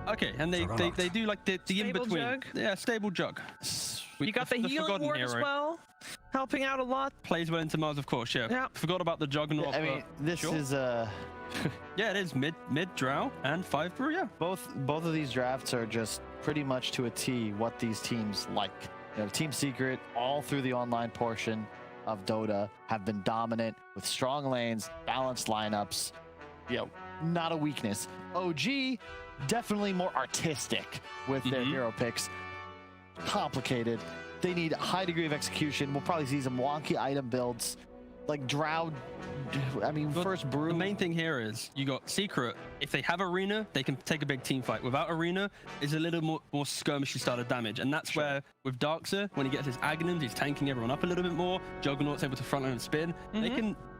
Okay, and they do like the in-between. Jug. Yeah, stable jug. You got the healing ward as well, helping out a lot. Plays well into Mars, of course, yeah. Yeah. Forgot about the Juggernaut. I mean, this is yeah, it is mid drow and 5 brew, yeah. both of these drafts are just pretty much to a T what these teams like. You know, Team Secret all through the online portion of Dota have been dominant with strong lanes, balanced lineups. You know, not a weakness. OG definitely more artistic with their hero picks. Complicated. They need a high degree of execution. We'll probably see some wonky item builds like Drow. I mean, but first brew. The main thing here is you got Secret. If they have Arena, they can take a big team fight. Without Arena, it's a little more skirmishy style of damage. And that's where, with Darkseer, when he gets his Aghanims, he's tanking everyone up a little bit more. Juggernaut's able to frontline and spin.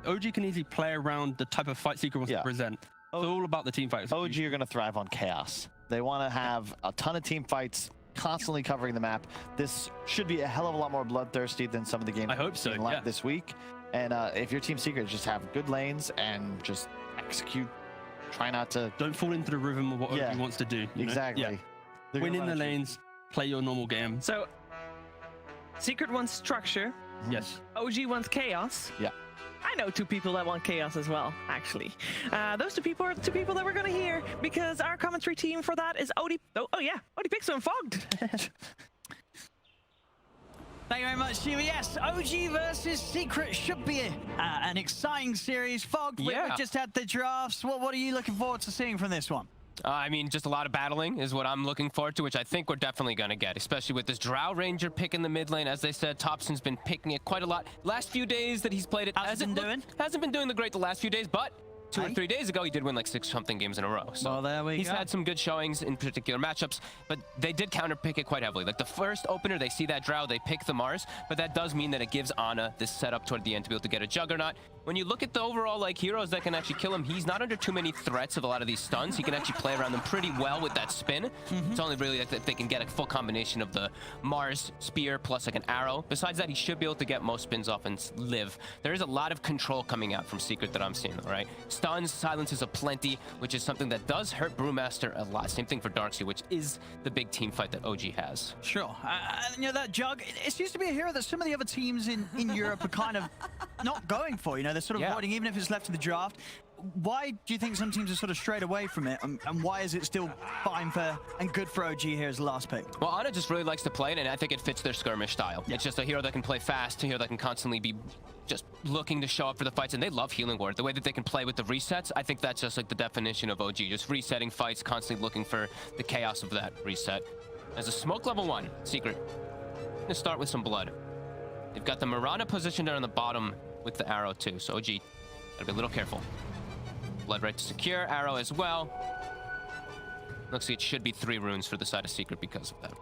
OG can easily play around the type of fight Secret wants to present. It's all about the team fight. OG are going to thrive on chaos. They want to have a ton of team fights, constantly covering the map. This should be a hell of a lot more bloodthirsty than some of the games I hope so, this week. And if your Team Secret, just have good lanes and just execute. Try not to... Don't fall into the rhythm of what OG wants to do. Exactly. Yeah. Win in the lanes, play your normal game. So, Secret wants structure. Yes. OG wants chaos. Yeah. I know two people that want chaos as well, actually. Those two people are the two people that we're going to hear because our commentary team for that is Odie. Oh yeah, Odie Pixel and Fogged. Thank you very much, Shiva. Yes, OG versus Secret should be an exciting series. Fogged, we just had the drafts. What are you looking forward to seeing from this one? I mean, just a lot of battling is what I'm looking forward to, which I think we're definitely going to get, especially with this Drow Ranger pick in the mid lane. As they said, Thompson's been picking it quite a lot. Last few days that he's played it, hasn't been doing the great the last few days, but 2 or 3 days ago, he did win like 6-something games in a row. So well, he's had some good showings in particular matchups, but they did counter pick it quite heavily. Like the first opener, they see that Drow, they pick the Mars, but that does mean that it gives Ana this setup toward the end to be able to get a Juggernaut. When you look at the overall like heroes that can actually kill him, he's not under too many threats of a lot of these stuns. He can actually play around them pretty well with that spin. It's only really like that they can get a full combination of the Mars spear plus like an arrow. Besides that, he should be able to get most spins off and live. There is a lot of control coming out from Secret that I'm seeing, all right? Stuns, silences aplenty, which is something that does hurt Brewmaster a lot. Same thing for Darkseer, which is the big team fight that OG has. Sure. You know, that Jug, it seems to be a hero that some of the other teams in Europe are kind of not going for. You know, they're sort of avoiding, even if it's left to the draft. Why do you think some teams are sort of strayed away from it, and why is it still fine for and good for OG here as the last pick? Well, Ana just really likes to play it, and I think it fits their skirmish style. It's just a hero that can play fast, a hero that can constantly be just looking to show up for the fights, and they love healing ward. The way that they can play with the resets, I think that's just like the definition of OG, just resetting fights, constantly looking for the chaos of that reset. As a smoke level 1, Secret, I'm gonna start with some blood. They've got the Mirana positioned there on the bottom with the arrow too, so OG, gotta be a little careful. Blood right to secure, arrow as well. Looks like it should be 3 runes for the side of Secret because of that.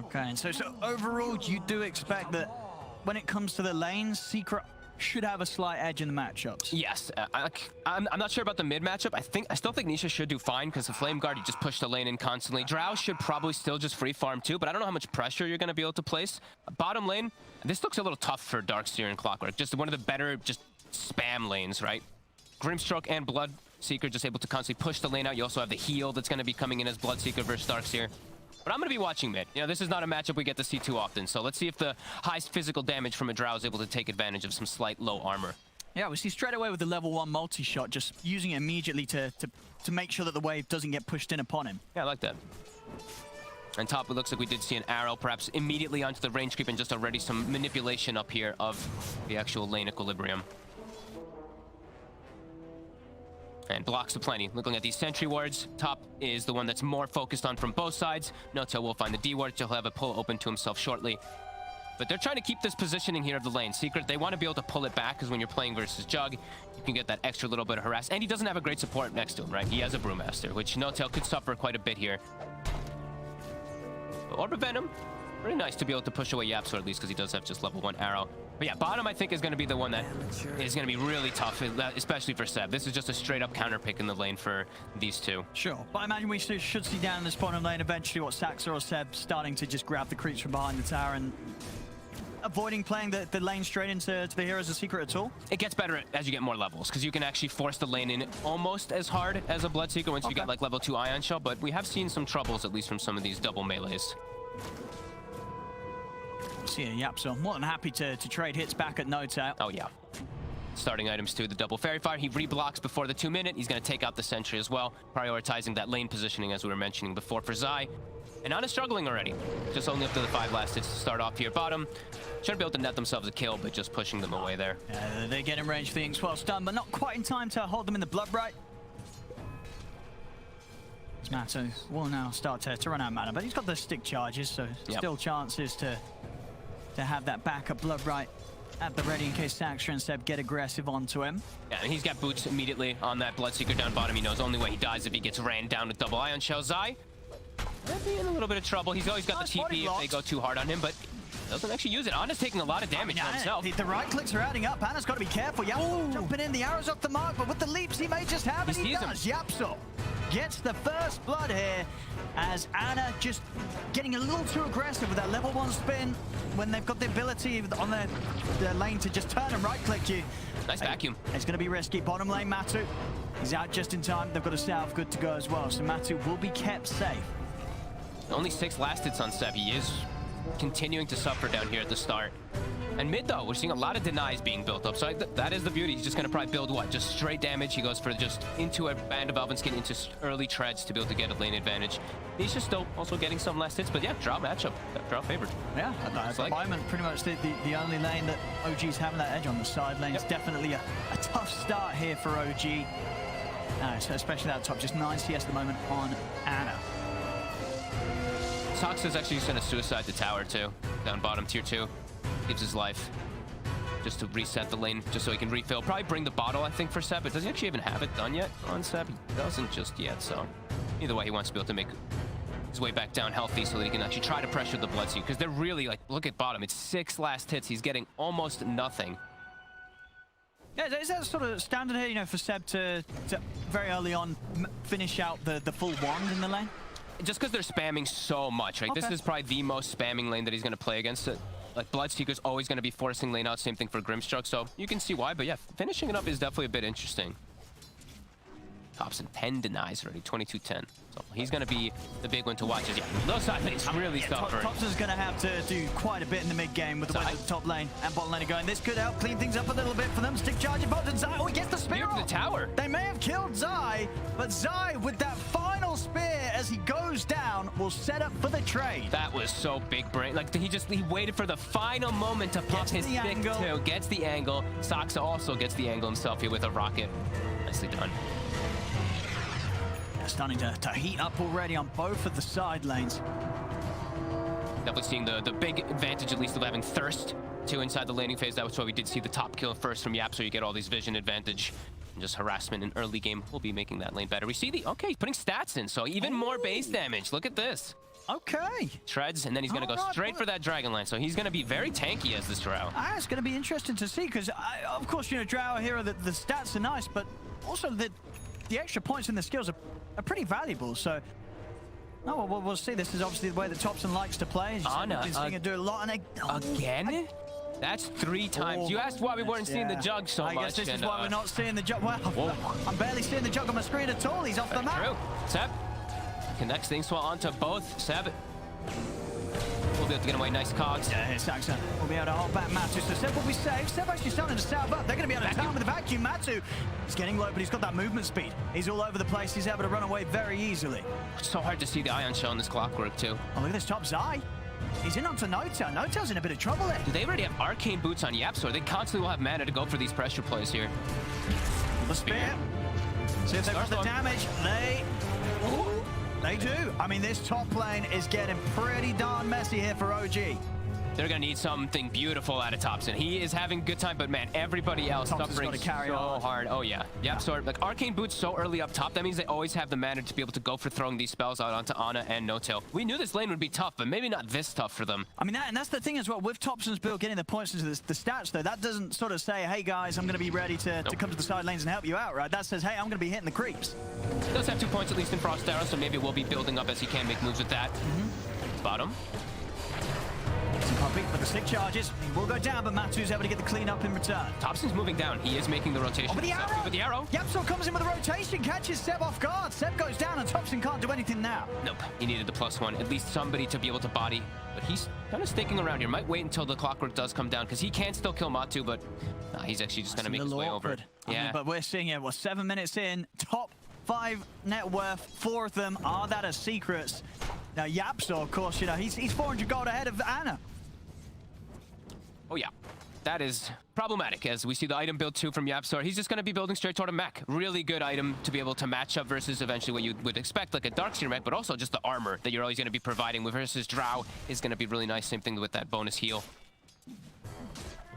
Okay, and so overall, you do expect that when it comes to the lanes, Secret should have a slight edge in the matchups. Yes, I'm not sure about the mid matchup. I still think Nisha should do fine because the Flame Guard, you just push the lane in constantly. Drow should probably still just free farm too, but I don't know how much pressure you're going to be able to place. Bottom lane, this looks a little tough for Darkseer and Clockwork. Just one of the better just spam lanes, right? Grimstroke and Bloodseeker just able to constantly push the lane out. You also have the heal that's going to be coming in as Bloodseeker versus Darkseer. But I'm going to be watching mid. You know, this is not a matchup we get to see too often. So let's see if the highest physical damage from a Drow is able to take advantage of some slight low armor. Yeah, we see straight away with the level 1 multi-shot, just using it immediately to make sure that the wave doesn't get pushed in upon him. Yeah, I like that. On top, it looks like we did see an arrow, perhaps immediately onto the range creep, and just already some manipulation up here of the actual lane equilibrium. And blocks the plenty. Looking at these sentry wards, top is the one that's more focused on from both sides. Noto will find the D ward. He'll have a pull open to himself shortly. But they're trying to keep this positioning here of the lane. Secret, they want to be able to pull it back, because when you're playing versus Jug, you can get that extra little bit of harass. And he doesn't have a great support next to him, right? He has a Brewmaster, which Noto could suffer quite a bit here. But Orb of Venom, pretty nice to be able to push away Yapsor at least, because he does have just level 1 arrow. But yeah, bottom I think is going to be the one that is going to be really tough, especially for Seb. This is just a straight up counter pick in the lane for these two. Sure, but I imagine we should see down in this bottom lane eventually what Saxor or Seb starting to just grab the creeps from behind the tower and avoiding playing the lane straight into the heroes of secret at all? It gets better as you get more levels, because you can actually force the lane in almost as hard as a Bloodseeker once you get like level 2 Ion Shell, but we have seen some troubles, at least from some of these double melees. See, yep, so more than happy to trade hits back at no tail. Oh, yeah. Starting items too, the double Fairy Fire. He reblocks before the 2-minute. He's going to take out the Sentry as well, prioritizing that lane positioning as we were mentioning before for Zai. And Ana's struggling already. Just only up to the 5 last hits to start off here. Bottom. Should be able to net themselves a kill, but just pushing them away there. They get in range for the Inks well stunned, but not quite in time to hold them in the blood bright. MATU will now start to run out of mana, but he's got the stick charges, so still chances to have that backup blood right at the ready in case Saxtra and Seb get aggressive onto him. Yeah, and he's got boots immediately on that Bloodseeker down bottom. He knows the only way he dies if he gets ran down with double Ion Shell. Zai might be in a little bit of trouble. He's always got the TP if they go too hard on him, but doesn't actually use it. Ana's taking a lot of damage on himself. The right clicks are adding up. Ana's got to be careful. Yapso jumping in. The arrow's off the mark, but with the leaps he may just have, and he does. Yapso gets the first blood here as Ana just getting a little too aggressive with that level 1 spin when they've got the ability on their lane to just turn and right click you. Nice vacuum. It's going to be risky. Bottom lane, MATU. He's out just in time. They've got a salve good to go as well, so MATU will be kept safe. Only 6 last hits on Seb. He is continuing to suffer down here at the start. And mid, though, we're seeing a lot of denies being built up. So that is the beauty. He's just going to probably build what? Just straight damage. He goes for just into a band of Elven Skin, into early treads to be able to get a lane advantage. He's just still also getting some last hits. But yeah, draw matchup. Draw favored. Yeah, at the moment, pretty much the only lane that OG's having that edge on. The side lane is definitely a tough start here for OG. So especially that top, just 9 CS at the moment on Ana. Sox is actually just going to suicide the tower too. Down bottom, tier 2. Gives his life just to reset the lane, just so he can refill. Probably bring the bottle, I think, for Seb. But does he actually even have it done yet on Seb? He doesn't just yet, so either way, he wants to be able to make his way back down healthy so that he can actually try to pressure the Bloodseeker. Because they're really, like, look at bottom. It's 6 last hits. He's getting almost nothing. Yeah, is that sort of standard here, you know, for Seb to very early on finish out the full wand in the lane? Just because they're spamming so much, right? This is probably the most spamming lane that he's going to play against it. Like, Bloodseeker's always going to be forcing lane out. Same thing for Grimstruck, so you can see why. But yeah, finishing it up is definitely a bit interesting. Thompson 10 denies already, 22-10. So he's going to be the big one to watch. As, those side lanes really suffering. Thompson's going to have to do quite a bit in the mid game with the way that the top lane and bottom lane are going. This could help clean things up a little bit for them. Stick charge involved in Zai. Oh, he gets the spear off. The tower. They may have killed Zai, but Zai with that final spear as he goes down will set up for the trade. That was so big brain. Like, he waited for the final moment to pop his stick too. Gets the angle. Soxa also gets the angle himself here with a rocket. Nicely done. Starting to heat up already on both of the side lanes. Definitely seeing the big advantage, at least, of having Thirst too inside the laning phase. That was why we did see the top kill first from Yap, so you get all these vision advantage. And just harassment in early game will be making that lane better. We see okay, he's putting stats in, so even more base damage. Look at this. Okay. Treads, and then he's going to go straight for that Dragon Line. So he's going to be very tanky as this Drow. It's going to be interesting to see, because, of course, you know, Drow here, the stats are nice, but also the extra points and the skills are pretty valuable. So, we'll see. This is obviously the way that Thompson likes to play. Ana, he's seeing it do a lot. And again? That's 3 times. You asked why we weren't seeing the jug so much. I guess this is why we're not seeing the jug. Well, I'm barely seeing the jug on my screen at all. He's off the map. True. Seb connects things well onto both. Seb will be able to get away. Nice cogs. Yeah, Saxa will be able to hold back MATU. So Seb will be safe. Seb actually starting to salve up. They're going to be able to time with the vacuum. MATU is getting low, but he's got that movement speed. He's all over the place. He's able to run away very easily. It's so hard to see the Ion Shell in this clockwork, too. Oh, look at this top Zai. He's in onto No-Tail. No-Tail's in a bit of trouble there. Do they already have arcane boots on Yap, so they constantly will have mana to go for these pressure plays here? The spear. See if they've got the damage. They do. I mean, this top lane is getting pretty darn messy here for OG. They're going to need something beautiful out of Thompson. He is having a good time, but man, everybody else suffering so hard. Oh, yeah. Yep, so like Arcane Boots so early up top, that means they always have the mana to be able to go for throwing these spells out onto Ana and No-Tail. We knew this lane would be tough, but maybe not this tough for them. I mean, and that's the thing as well. With Thompson's build getting the points into the stats, though, that doesn't sort of say, hey, guys, I'm going to be ready to come to the side lanes and help you out, right? That says, hey, I'm going to be hitting the creeps. He does have 2 points, at least in Frost Arrow, so maybe we'll be building up as he can make moves with that. Bottom. Puppey, but the stick charges. He will go down, but MATU's able to get the clean up in return. Thompson's moving down. He is making the rotation. Oh, but the himself. arrow! With the arrow. Yapsor comes in with a rotation, catches Seb off guard. Seb goes down, and Thompson can't do anything now. Nope. He needed the +1. At least somebody to be able to body. But he's kind of sticking around here. Might wait until the clockwork does come down, because he can still kill MATU, but nah, he's actually just going to make his way over. I mean, but we're seeing it, 7 minutes in, top 5 net worth, 4 of them are that as secrets. Now Yapsor, of course, you know, he's 400 gold ahead of Ana. Oh yeah, that is problematic as we see the item build 2 from Yapsor. He's just going to be building straight toward a mech. Really good item to be able to match up versus eventually what you would expect, like a Darkseer mech, but also just the armor that you're always going to be providing with versus Drow is going to be really nice. Same thing with that bonus heal.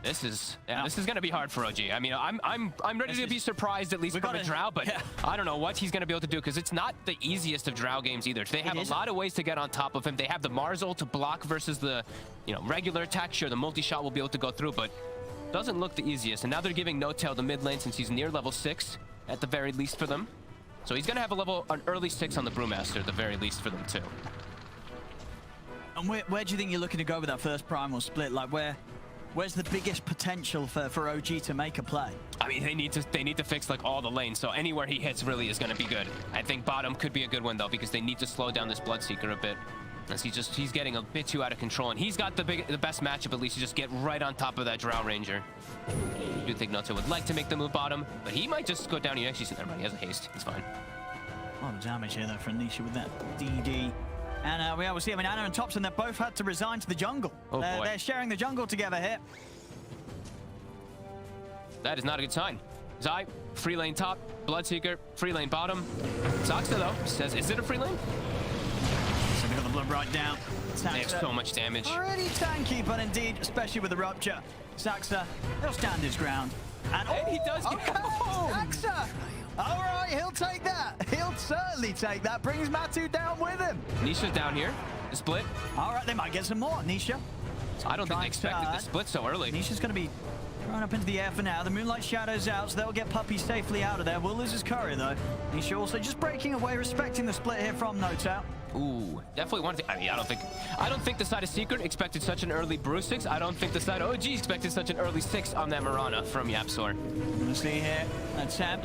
This is going to be hard for OG. I mean, I'm ready to be surprised at least from a Drow, but I don't know what he's going to be able to do because it's not the easiest of Drow games either. They have a lot of ways to get on top of him. They have the Mars ult to block versus the, you know, regular attack. Sure, the multi-shot will be able to go through, but doesn't look the easiest. And now they're giving No Tail the mid lane since he's near level 6 at the very least for them. So he's going to have an early 6 on the Brewmaster at the very least for them too. And where do you think you're looking to go with that first primal split? Like where's the biggest potential for OG to make a play? I mean, they need to fix like all the lanes, so anywhere he hits really is going to be good. I think bottom could be a good one though, because they need to slow down this Bloodseeker a bit, as he's getting a bit too out of control, and he's got the best matchup at least to just get right on top of that Drow Ranger. I do think Noto would like to make the move bottom, but he might just go down. You actually see that, he has a haste. It's fine. A lot of damage here though for Nisha with that DD. And we see, I mean, Ana and Thompson, they both had to resign to the jungle. Oh, boy. They're sharing the jungle together here. That is not a good sign. Zai, free lane top, Bloodseeker, free lane bottom. Saxa, though, says, is it a free lane? So they got the blood right down. They have so much damage. Pretty tanky, but indeed, especially with the rupture. Saxa, he'll stand his ground. And he does get home. Saxa! All right, he'll take that. He'll certainly take that. Brings MATU down with him. Nisha's down here. The split. All right, they might get some more. Nisha. I don't think they expected the split so early. Nisha's going to be thrown up into the air for now. The Moonlight Shadow's out, so they'll get Puppey safely out of there. Will lose his courier, though. Nisha also just breaking away, respecting the split here from No Tail. Ooh, definitely one thing. I mean, I don't think the side of Secret expected such an early Brew 6. I don't think the side of OG expected such an early 6 on that Mirana from Yapsor. Gonna see here, that's Seb.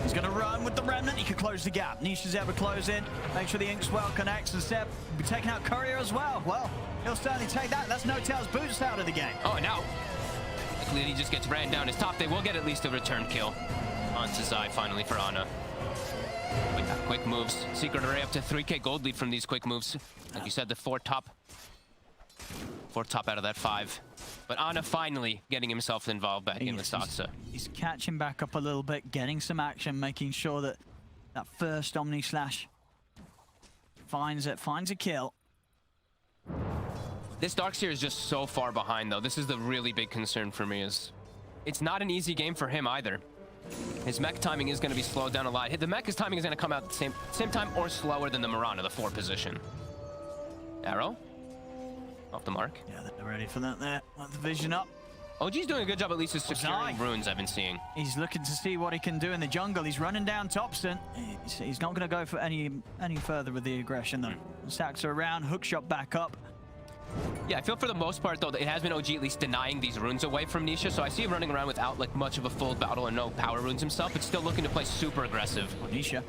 He's gonna run with the Remnant. He can close the gap. Nisha's able to close in, make sure the Inkswell connects, and Seb will be taking out Courier as well. Well, he'll certainly take that. That's No Tail's boots out of the game. Oh, now, luckily he just gets ran down his top. They will get at least a return kill on Zai finally for Ana. With quick moves, Secret Array up to 3k gold lead from these quick moves. Like you said, the 4 top out of that 5. But Ana finally getting himself involved back in with Saxa. He's catching back up a little bit, getting some action, making sure that that first Omni Slash finds a kill. This Darkseer is just so far behind though. This is the really big concern for me, is it's not an easy game for him either. His mech timing is going to be slowed down a lot. The mech's timing is going to come out at the same time or slower than the Mirana, the 4 position. Arrow. Off the mark. Yeah, they're ready for that there. Let the vision up. OG's doing a good job at least of securing runes I've been seeing. He's looking to see what he can do in the jungle. He's running down Thompson. He's not going to go for any further with the aggression though. Stacks are around, hookshot back up. Yeah, I feel for the most part, though, that it has been OG at least denying these runes away from Nisha, so I see him running around without, like, much of a full battle and no power runes himself, but still looking to play super aggressive. Nisha.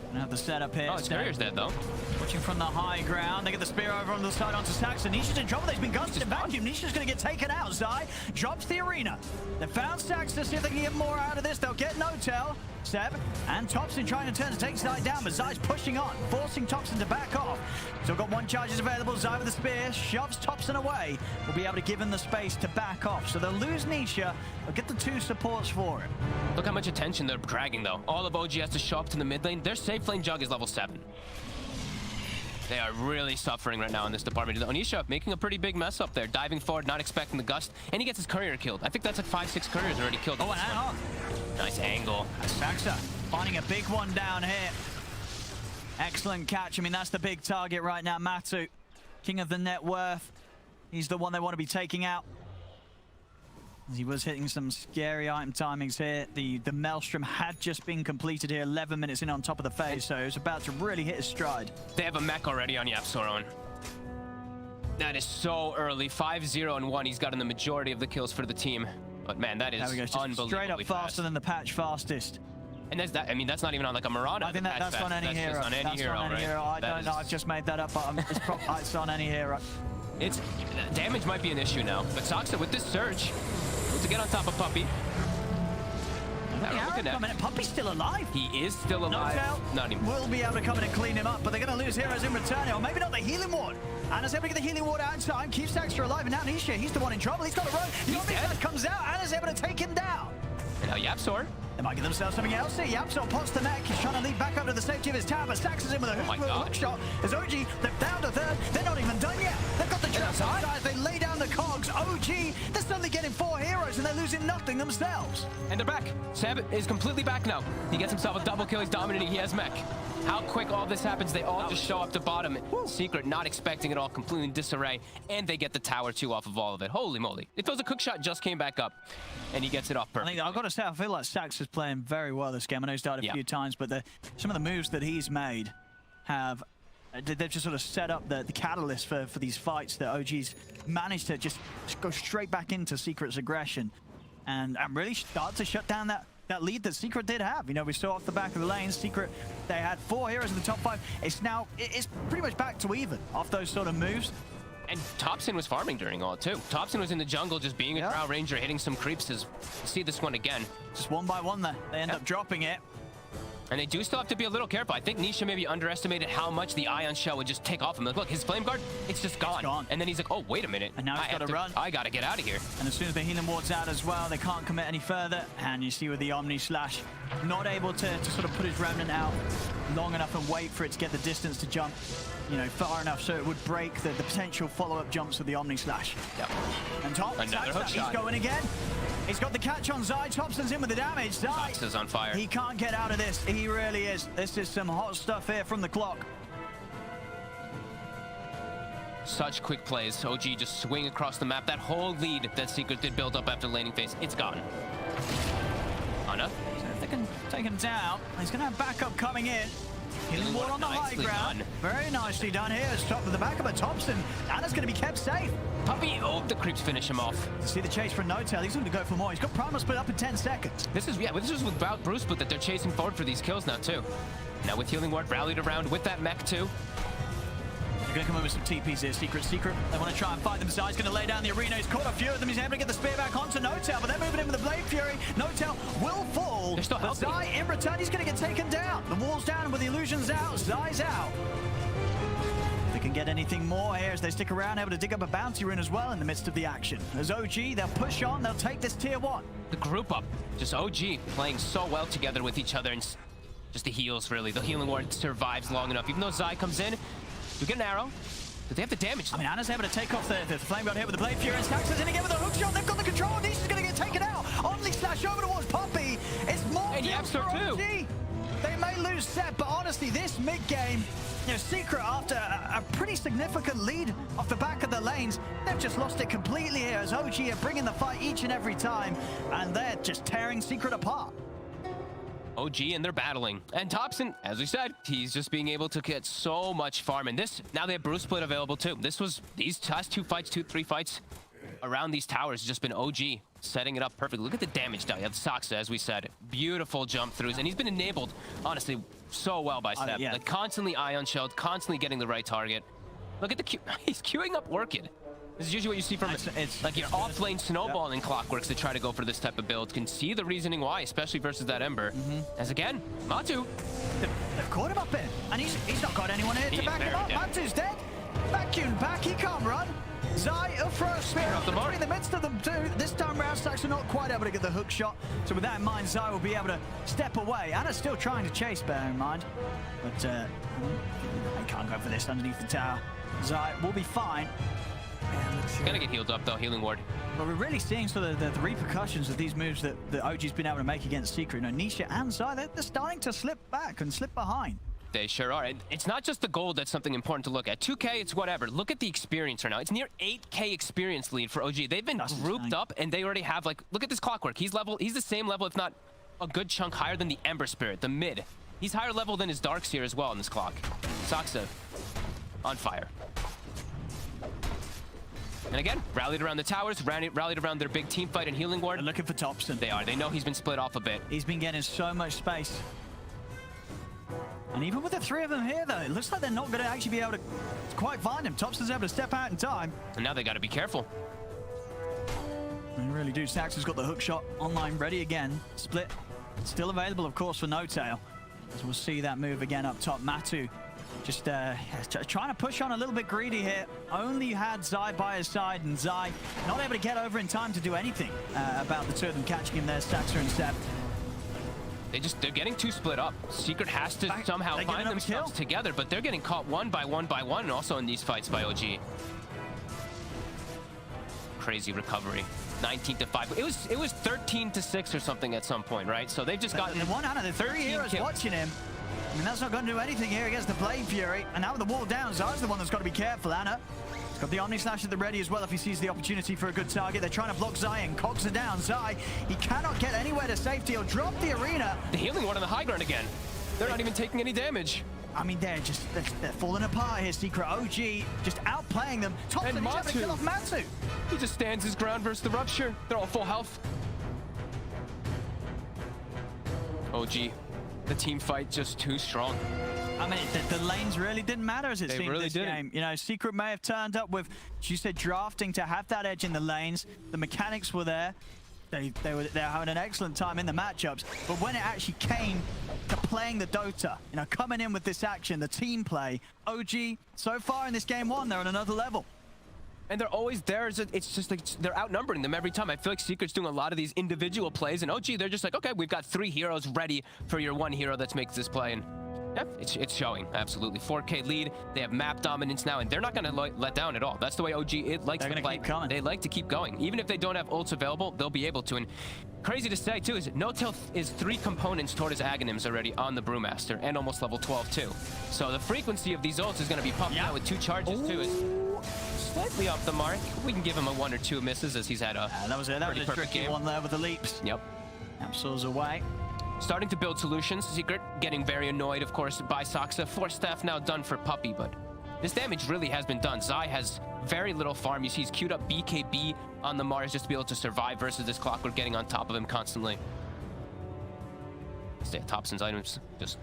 Gonna have the setup here. Oh, his courier's dead, though. Watching from the high ground. They get the spear over on the side onto Saxon. Nisha's in trouble. He's been gusted in vacuum. Nisha's gonna get taken out. Zai drops the arena. They found Saxon to see if they can get more out of this. They'll get No Tail. Seb and Thompson trying to turn to take Zai down, but Zai's pushing on, forcing Thompson to back off. Still got 1 charges available. Zai with the spear shoves Thompson away. Will be able to give him the space to back off. So they'll lose Nisha, but get the 2 supports for it. Look how much attention they're dragging, though. All of OG has to show up to the mid lane. Their safe lane jug is level 7. They are really suffering right now in this department. Onisha making a pretty big mess up there, diving forward, not expecting the gust, and he gets his courier killed. I think that's like 5-6 couriers already killed. Oh, and on. Nice angle. Saxa finding a big one down here. Excellent catch. I mean, that's the big target right now. MATU, king of the net worth. He's the one they want to be taking out. He was hitting some scary item timings here. The Maelstrom had just been completed here, 11 minutes in on top of the phase, so he was about to really hit his stride. They have a mech already on Yapsor on. That is so early. 5-0 and 1. He's gotten the majority of the kills for the team. But man, that is There we go. Just unbelievably straight up fast. faster than the patch fastest. And that's that. I mean, that's not even on like a Mirana. I think that's on any hero. Just on any That's hero, on any right? hero. I That don't know. is- I've just made that up, but it's on any hero. It's damage might be an issue now, but Soxa with this surge to get on top of Puppy. The arrow coming in. Puppy's still alive. He is still alive. Not anymore. Will be able to come in and clean him up, but they're going to lose heroes in return, or maybe not the healing ward. Anna's able to get the healing ward out in time, keeps Daxter alive, and now Nisha, he's the one in trouble. He's got to run. The Omni Slash comes out, Anna's able to take him down. And now Yapsor. They might give themselves something else here. Yapsor pots the neck. He's trying to lead back up to the safety of his tower, but Stax is in with a hook shot. As OG, they're down to third. They're not even done yet. They've got the trap side. They lay down the cogs. OG, they're suddenly getting 4 heroes, and they're losing nothing themselves. And they're back. Seb is completely back now. He gets himself a double kill. He's dominating. He has mech. How quick all this happens. They all just show up to bottom. Secret not expecting it all, completely in disarray. And they get the tower 2 off of all of it. Holy moly. It feels a cook shot just came back up. And he gets it off perfect. I've got to say, I feel like Stax is playing very well this game. I know he's died a few times, but some of the moves that he's made have... They've just sort of set up the catalyst for these fights that OG's managed to just go straight back into Secret's aggression and really start to shut down that lead that Secret did have. You know, we saw off the back of the lane, Secret, they had 4 heroes in the top 5. It's pretty much back to even off those sort of moves. And Thompson was farming during all too. Thompson was in the jungle just being a Drow Ranger, hitting some creeps. See this one again. Just one by one there. They end up dropping it. And they do still have to be a little careful. I think Nisha maybe underestimated how much the Ion Shell would just take off him. Like, look, his Flame Guard, it's just gone. It's gone. And then he's like, oh, wait a minute. And now he's got to run. I got to get out of here. And as soon as the healing ward's out as well, they can't commit any further. And you see with the Omni Slash, not able to sort of put his Remnant out long enough and wait for it to get the distance to jump, you know, far enough so it would break the potential follow-up jumps of the Omni Slash. Yep. And Tom, he's going again. He's got the catch on Zai. Thompson's in with the damage. Zai is on fire. He can't get out of this. He really is. This is some hot stuff here from the clock. Such quick plays. OG just swing across the map. That whole lead that Secret did build up after laning phase, it's gone. Anna. So if they can take him down, he's going to have backup coming in. Healing ward on the high ground. Done. Very nicely done here. It's top of the back of a Thompson. Anna's going to be kept safe. Puppy, oh, the creeps finish him off. See the chase for No-Tail. He's going to go for more. He's got Primal Split up in 10 seconds. This is without Bruce Split that they're chasing forward for these kills now, too. Now with Healing Ward rallied around with that mech, too. They're going to come in with some TPs here. Secret. They want to try and fight them. Zai's going to lay down the arena. He's caught a few of them. He's able to get the spear back onto No-Tail, but they're moving in with the Blade Fury. No-Tail will fall. They're still but Zai, in return, he's going to get taken down. The wall's down with the illusions out. Zai's out. They can get anything more here as they stick around, able to dig up a bounty rune as well in the midst of the action. As OG, they'll push on. They'll take this tier 1. The group up. Just OG playing so well together with each other and just the heals, really. The Healing Ward survives long enough. Even though Zai comes in, you get an arrow. But they have the damage. I mean, Anna's able to take off the Flame Guard here with the Blade Fury, and Stax is in again with a hook shot. They've got the control, and Nisha's going to get taken out. Omni Slash over towards Puppy. It's more and kills for OG. They may lose set, but honestly, this mid-game, you know, Secret, after a pretty significant lead off the back of the lanes, they've just lost it completely here as OG are bringing the fight each and every time, and they're just tearing Secret apart. OG and they're battling. And Thompson, as we said, he's just being able to get so much farm. And this, now they have Bruce Split available too. These last 3 fights around these towers has just been OG setting it up perfectly. Look at the damage done. You have Soxa, as we said. Beautiful jump throughs. And he's been enabled, honestly, so well by Seb. Like constantly Ion Shelled, constantly getting the right target. Look at the he's queuing up Orchid. This is usually what you see from like your off-lane snowballing clockworks to try to go for this type of build. Can see the reasoning why, especially versus that Ember. As again, MATU. They've caught him up in, and he's not got anyone here to back him up. MATU's dead. Vacuum back, he can't run. Zai will throw a spear up in the midst of them too. This time round, Stax are not quite able to get the hook shot. So with that in mind, Zai will be able to step away. Anna's still trying to chase, bear in mind. But they can't go for this underneath the tower. Zai will be fine. Gonna get healed up though, Healing Ward. But we're really seeing sort of the repercussions of these moves that OG's been able to make against Secret. You know, Nisha and Zai, they're starting to slip back and slip behind. They sure are. And it's not just the gold that's something important to look at. 2K, it's whatever. Look at the experience right now. It's near 8K experience lead for OG. They've been grouped up and they already have, like, look at this clockwork. He's the same level, if not a good chunk higher than the Ember Spirit, the mid. He's higher level than his Darkseer as well in this clock. Soxa on fire. And again, rallied around the towers, rallied around their big team fight and healing ward. They're looking for Thompson. They are. They know he's been split off a bit. He's been getting so much space. And even with the three of them here, though, it looks like they're not going to actually be able to quite find him. Thompson's able to step out in time. And now they got to be careful. They really do. Saxon's got the hook shot online ready again. Split still available, of course, for No Tail. As we'll see that move again up top. MATU just trying to push on a little bit greedy here. Only had Zai by his side, and Zai not able to get over in time to do anything about the two of them catching him there, Saxon and Seb. They're getting too split up. Secret has to somehow find themselves together, but they're getting caught one by one, and also in these fights by OG. Crazy recovery. 19-5. It was 13-6 or something at some point, right? So they've just got one out of the 3 heroes watching him. I mean, that's not going to do anything here against the Blade Fury. And now with the wall down, Zai's the one that's got to be careful. Anna has got the Omni Slash at the ready as well if he sees the opportunity for a good target. They're trying to block Zai and Cogs are down. Zai, he cannot get anywhere to safety. He'll drop the arena. The healing one on the high ground again. They're not even taking any damage. I mean, they're falling apart here. Secret OG just outplaying them. Thompson is able to kill off MATU. He just stands his ground versus the Rupture. They're all full health. OG, the team fight just too strong. I mean, the lanes really didn't matter as it seemed this game. You know, Secret may have turned up with, as you said, drafting to have that edge in the lanes. The mechanics were there. They're having an excellent time in the matchups, but when it actually came to playing the Dota, you know, coming in with this action, the team play, OG, so far in this game one, they're on another level. And they're always there. It's just like they're outnumbering them every time. I feel like Secret's doing a lot of these individual plays, and OG, they're just like, okay, we've got 3 heroes ready for your 1 hero that makes this play. And yeah, it's showing, absolutely. 4K lead, they have map dominance now, and they're not going to let down at all. That's the way OG likes to play. They like to keep going. Even if they don't have ults available, they'll be able to. And crazy to say, too, is No Tail is 3 components toward his Aghanims already on the Brewmaster, and almost level 12, too. So the frequency of these ults is going to be pumped out with 2 charges, too. Slightly off the mark. We can give him a 1 or 2 misses as he's had a that was a tricky one there with the leaps. Yep. Absol's away. Starting to build solutions. Secret getting very annoyed, of course, by Soxa. 4 staff now done for Puppy, but this damage really has been done. Zai has very little farm. You see he's queued up BKB on the Mars just to be able to survive versus this Clockwork getting on top of him constantly. Thompson's items just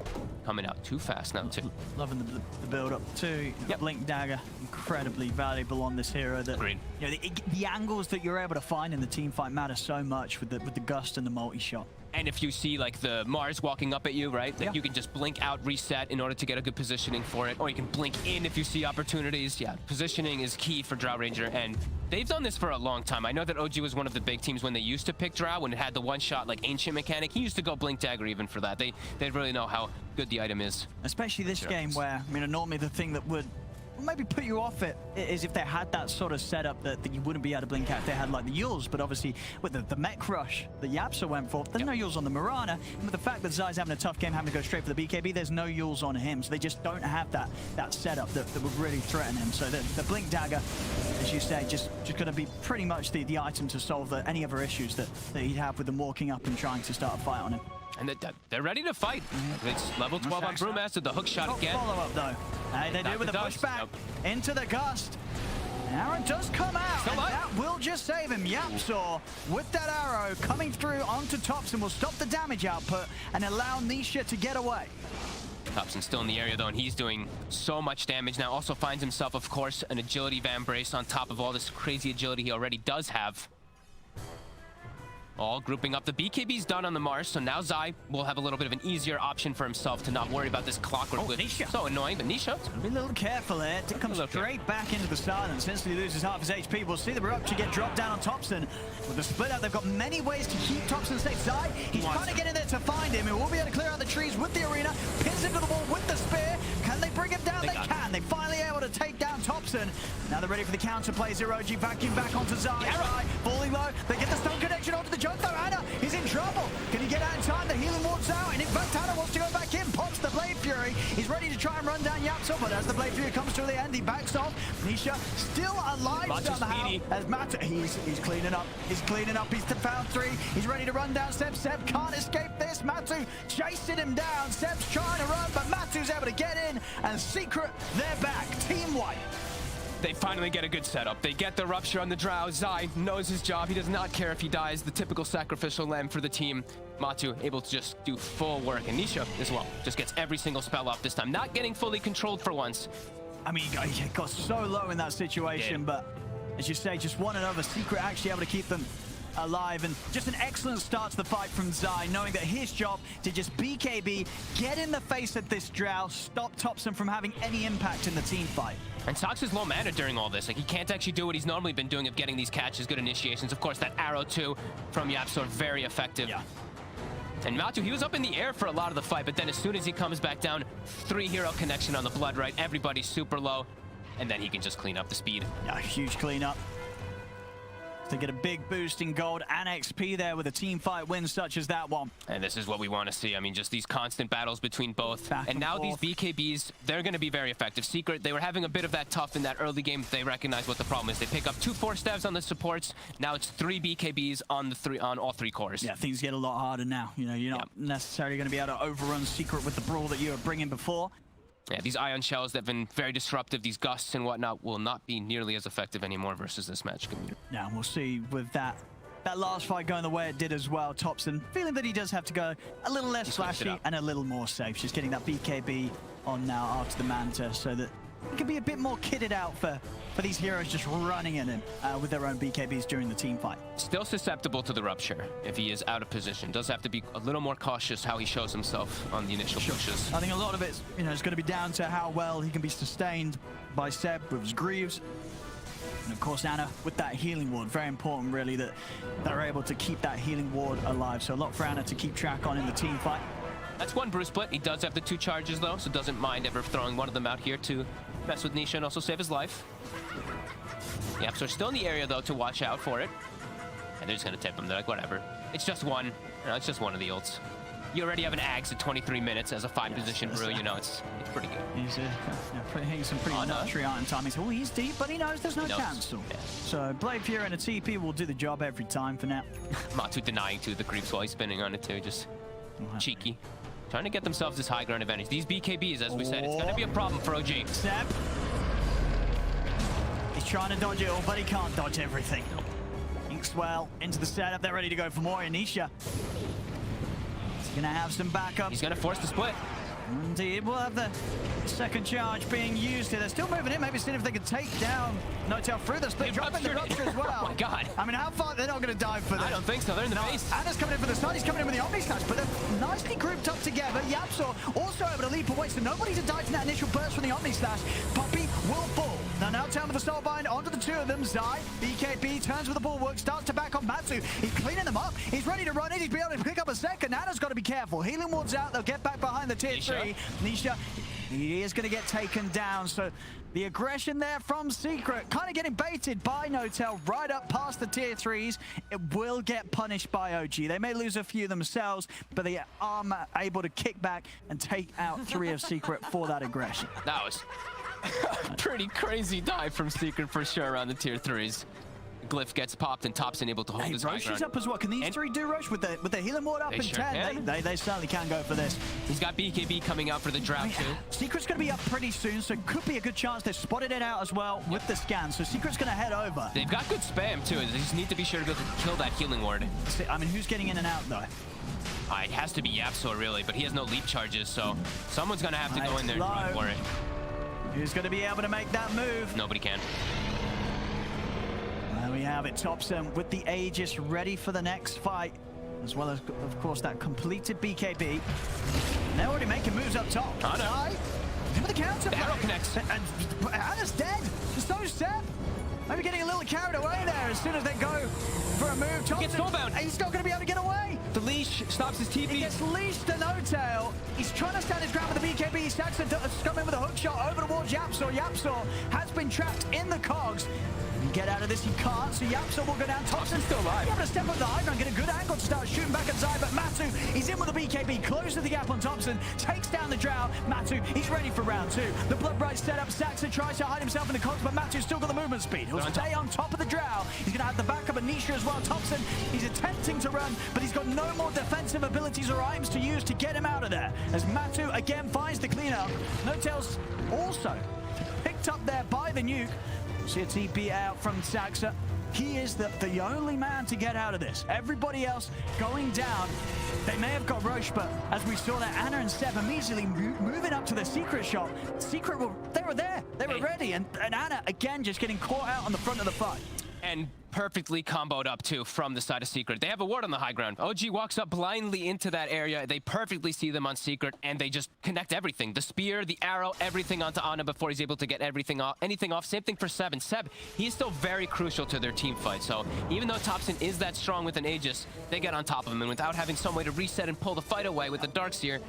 coming out too fast now, too. Loving the build-up, too. Yep. Blink Dagger, incredibly valuable on this hero. That, agreed. You know, the angles that you're able to find in the team fight matter so much with the Gust and the multi-shot. And if you see, like, the Mars walking up at you, right? Like, you can just blink out, reset in order to get a good positioning for it. Or you can blink in if you see opportunities. Yeah, positioning is key for Drow Ranger, and they've done this for a long time. I know that OG was one of the big teams when they used to pick Drow, when it had the one-shot, like, ancient mechanic. He used to go Blink Dagger even for that. They really know how good the item is. Especially this game where, I mean, normally the thing that would maybe put you off it is if they had that sort of setup that you wouldn't be able to blink out if they had like the Yules, but obviously with the mech rush that Yapsa went for, there's no Yules on the Mirana, and with the fact that Zai's having a tough game having to go straight for the BKB, there's no Yules on him, so they just don't have that setup that would really threaten him. So the Blink Dagger, as you say, just going to be pretty much the item to solve any other issues that he'd have with them walking up and trying to start a fight on him. And they're ready to fight. It's level 12 on Brewmaster, the hook shot again. Follow up though. They do with a pushback into the Gust. Arrow does come out, and that will just save him. Yapsaw, with that arrow coming through onto Thompson, will stop the damage output and allow Nisha to get away. Thompson's still in the area though, and he's doing so much damage now. Also finds himself, of course, an agility Van Brace on top of all this crazy agility he already does have. All grouping up. The BKB's done on the Mars, so now Zai will have a little bit of an easier option for himself to not worry about this Clockwork. Nisha. So annoying, but Nisha. Be a little careful here. It comes straight back into the silence. Instantly loses half his HP. We'll see the Rupture get dropped down on Thompson. With the split up, they've got many ways to keep Thompson safe. Zai, he's trying to get in there to find him. He will be able to clear out the trees with the arena. Pins him to the wall with the spear. Can they bring him down? They can. They finally able to take down Thompson. Now they're ready for the counter play. Zeroji vacuum back onto Zai. Zai falling low. They get the stone connection onto the jump though. Anna, he's in trouble. Can he get out in time? The healing ward's out. And in fact, Anna wants to go back in. Pops the Blade Fury. He's ready to try and run down Yapsa, but as the Blade Fury comes to the end, he backs off. Nisha still alive somehow. As MATU, he's cleaning up. He's cleaning up. He's found 3. He's ready to run down Seb. Seb can't escape this. MATU chasing him down. Seb's trying to run, but MATU's able to get in. And Secret, they're back. Team white. They finally get a good setup. They get the rupture on the Drow. Zai knows his job. He does not care if he dies. The typical sacrificial lamb for the team. MATU able to just do full work. And Nisha as well. Just gets every single spell off this time. Not getting fully controlled for once. I mean, he got so low in that situation, but as you say, just one and over. Secret actually able to keep them alive, and just an excellent start to the fight from Zai, knowing that his job to just BKB, get in the face of this Drow, stop Thompson from having any impact in the team fight. And Sox is low mana during all this. Like, he can't actually do what he's normally been doing of getting these catches, good initiations. Of course, that arrow too from YapzOr, very effective. Yeah. And MATU, he was up in the air for a lot of the fight, but then as soon as he comes back down, 3-hero connection on the blood, right? Everybody's super low, and then he can just clean up the speed. Yeah, huge cleanup. To get a big boost in gold and XP there with a team fight win such as that one. And this is what we want to see. I mean, just these constant battles between both. Back and now forth. these BKBs, they're going to be very effective. Secret, they were having a bit of that tough in that early game. They recognize what the problem is. They pick up 2 force stabs on the supports. Now it's 3 BKBs on all 3 cores. Yeah, things get a lot harder now. You know, you're not necessarily going to be able to overrun Secret with the brawl that you were bringing before. Yeah, these ion shells that have been very disruptive, these gusts and whatnot, will not be nearly as effective anymore versus this match. Now we'll see with that last fight going the way it did as well. Thompson feeling that he does have to go a little less flashy and a little more safe. Just getting that BKB on now after the Manta, so that he can be a bit more kitted out for these heroes just running at him with their own BKBs during the team fight. Still susceptible to the rupture if he is out of position. Does have to be a little more cautious how he shows himself on the initial pushes. I think a lot of it's, you know, it's going to be down to how well he can be sustained by Seb with his Greaves. And of course, Ana with that healing ward. Very important, really, that they're able to keep that healing ward alive. So a lot for Ana to keep track on in the team fight. That's 1 Bruce split. He does have the 2 charges, though, so doesn't mind ever throwing one of them out here to mess with Nisha and also save his life. Yep, so still in the area, though, to watch out for it. And they're just going to tip him. They're like, whatever. It's just one. You know, it's just one of the ults. You already have an Axe at 23 minutes as a 5-position brew. You know, it's pretty good. He's hitting some pretty nutty iron timings. Oh, he's deep, but he knows there's no cancel. Yeah. So Blade Fury and a TP will do the job every time for now. MATU denying, too, the creeps while he's spinning on it, too. Just cheeky. Trying to get themselves this high ground advantage. These BKBs, as we said, it's going to be a problem for OG. Seb. He's trying to dodge it all, but he can't dodge everything. Inkswell into the setup. They're ready to go for more. Anisha. He's going to have some backup. He's going to force the split. Indeed, we'll have the second charge being used here. They're still moving in, maybe seeing if they can take down No-Tail through the split, dropping the rupture as well. Oh my god. I mean, how far? They're not going to dive for this. I don't think so. They're in the base. Ana's coming in for the stun. He's coming in with the Omni Slash, but they're nicely grouped up together. YapzOr also able to leap away, so nobody to die to that initial burst from the Omni Slash. Puppey will fall. Now turn with the Soulbind onto the 2 of them. Zai, BKB, turns with the Bulwark, starts to back on MATU. He's cleaning them up. He's ready to run in. He's be able to pick up a second. Ana's got to be careful. Healing Ward's out. They'll get back behind the tier 3. Nisha, he is going to get taken down. So the aggression there from Secret, kind of getting baited by No-Tail right up past the tier 3s. It will get punished by OG. They may lose a few themselves, but they are able to kick back and take out 3 of Secret for that aggression. That was a pretty crazy dive from Secret for sure around the tier 3s. Glyph gets popped and Thompson able to hold his Roche is up as well. Can these 3 do Roche with the healing ward up in sure 10? They certainly can go for this. He's got BKB coming out for the drought too. Secret's going to be up pretty soon, so could be a good chance. They've spotted it out as well with the scan, so Secret's going to head over. They've got good spam too. They just need to be sure to go to kill that healing ward. I mean, who's getting in and out though? It has to be YapzOr really, but he has no leap charges, so someone's going to have to go in there and run for it. Who's going to be able to make that move? Nobody can. There we have it. Thompson with the Aegis ready for the next fight, as well as, of course, that completed BKB. They're already making moves up top. Oh, no. With the counter. The arrow connects. And Ana's dead. So Seb. Maybe getting a little carried away there as soon as they go for a move. Thompson, gets snowbound. He's not going to be able to get away. The leash stops his TP. He gets leashed to No-Tail. He's trying to stand his ground with the BKB. He stacks the come in with a hook shot over towards YapzOr. YapzOr has been trapped in the cogs. Get out of this, he can't, so YapzOr will go down. Thompson's still alive. He's able to step up the high ground, get a good angle to start shooting back at Zai, but MATU, he's in with the BKB, closes the gap on Thompson, takes down the Drow. MATU, he's ready for round 2. The Blood Bright setup, Saxon tries to hide himself in the cogs, but MATU's still got the movement speed. He'll stay on top of the Drow. He's going to have the backup of Nisha as well. Thompson, he's attempting to run, but he's got no more defensive abilities or items to use to get him out of there. As MATU again finds the cleanup. No-Tail's also picked up there by the nuke. See a TP out from Saxa. He is the only man to get out of this. Everybody else going down. They may have got Roche, but as we saw that, Anna and Seb immediately moving up to the Secret shop. Secret, they were there. They were ready. And Anna, again, just getting caught out on the front of the fight. And perfectly comboed up, too, from the side of Secret. They have a ward on the high ground. OG walks up blindly into that area. They perfectly see them on Secret, and they just connect everything. The spear, the arrow, everything onto Ana before he's able to get anything off. Same thing for Seb. And Seb, he's still very crucial to their team fight. So even though Thompson is that strong with an Aegis, they get on top of him. And without having some way to reset and pull the fight away with the Darkseer,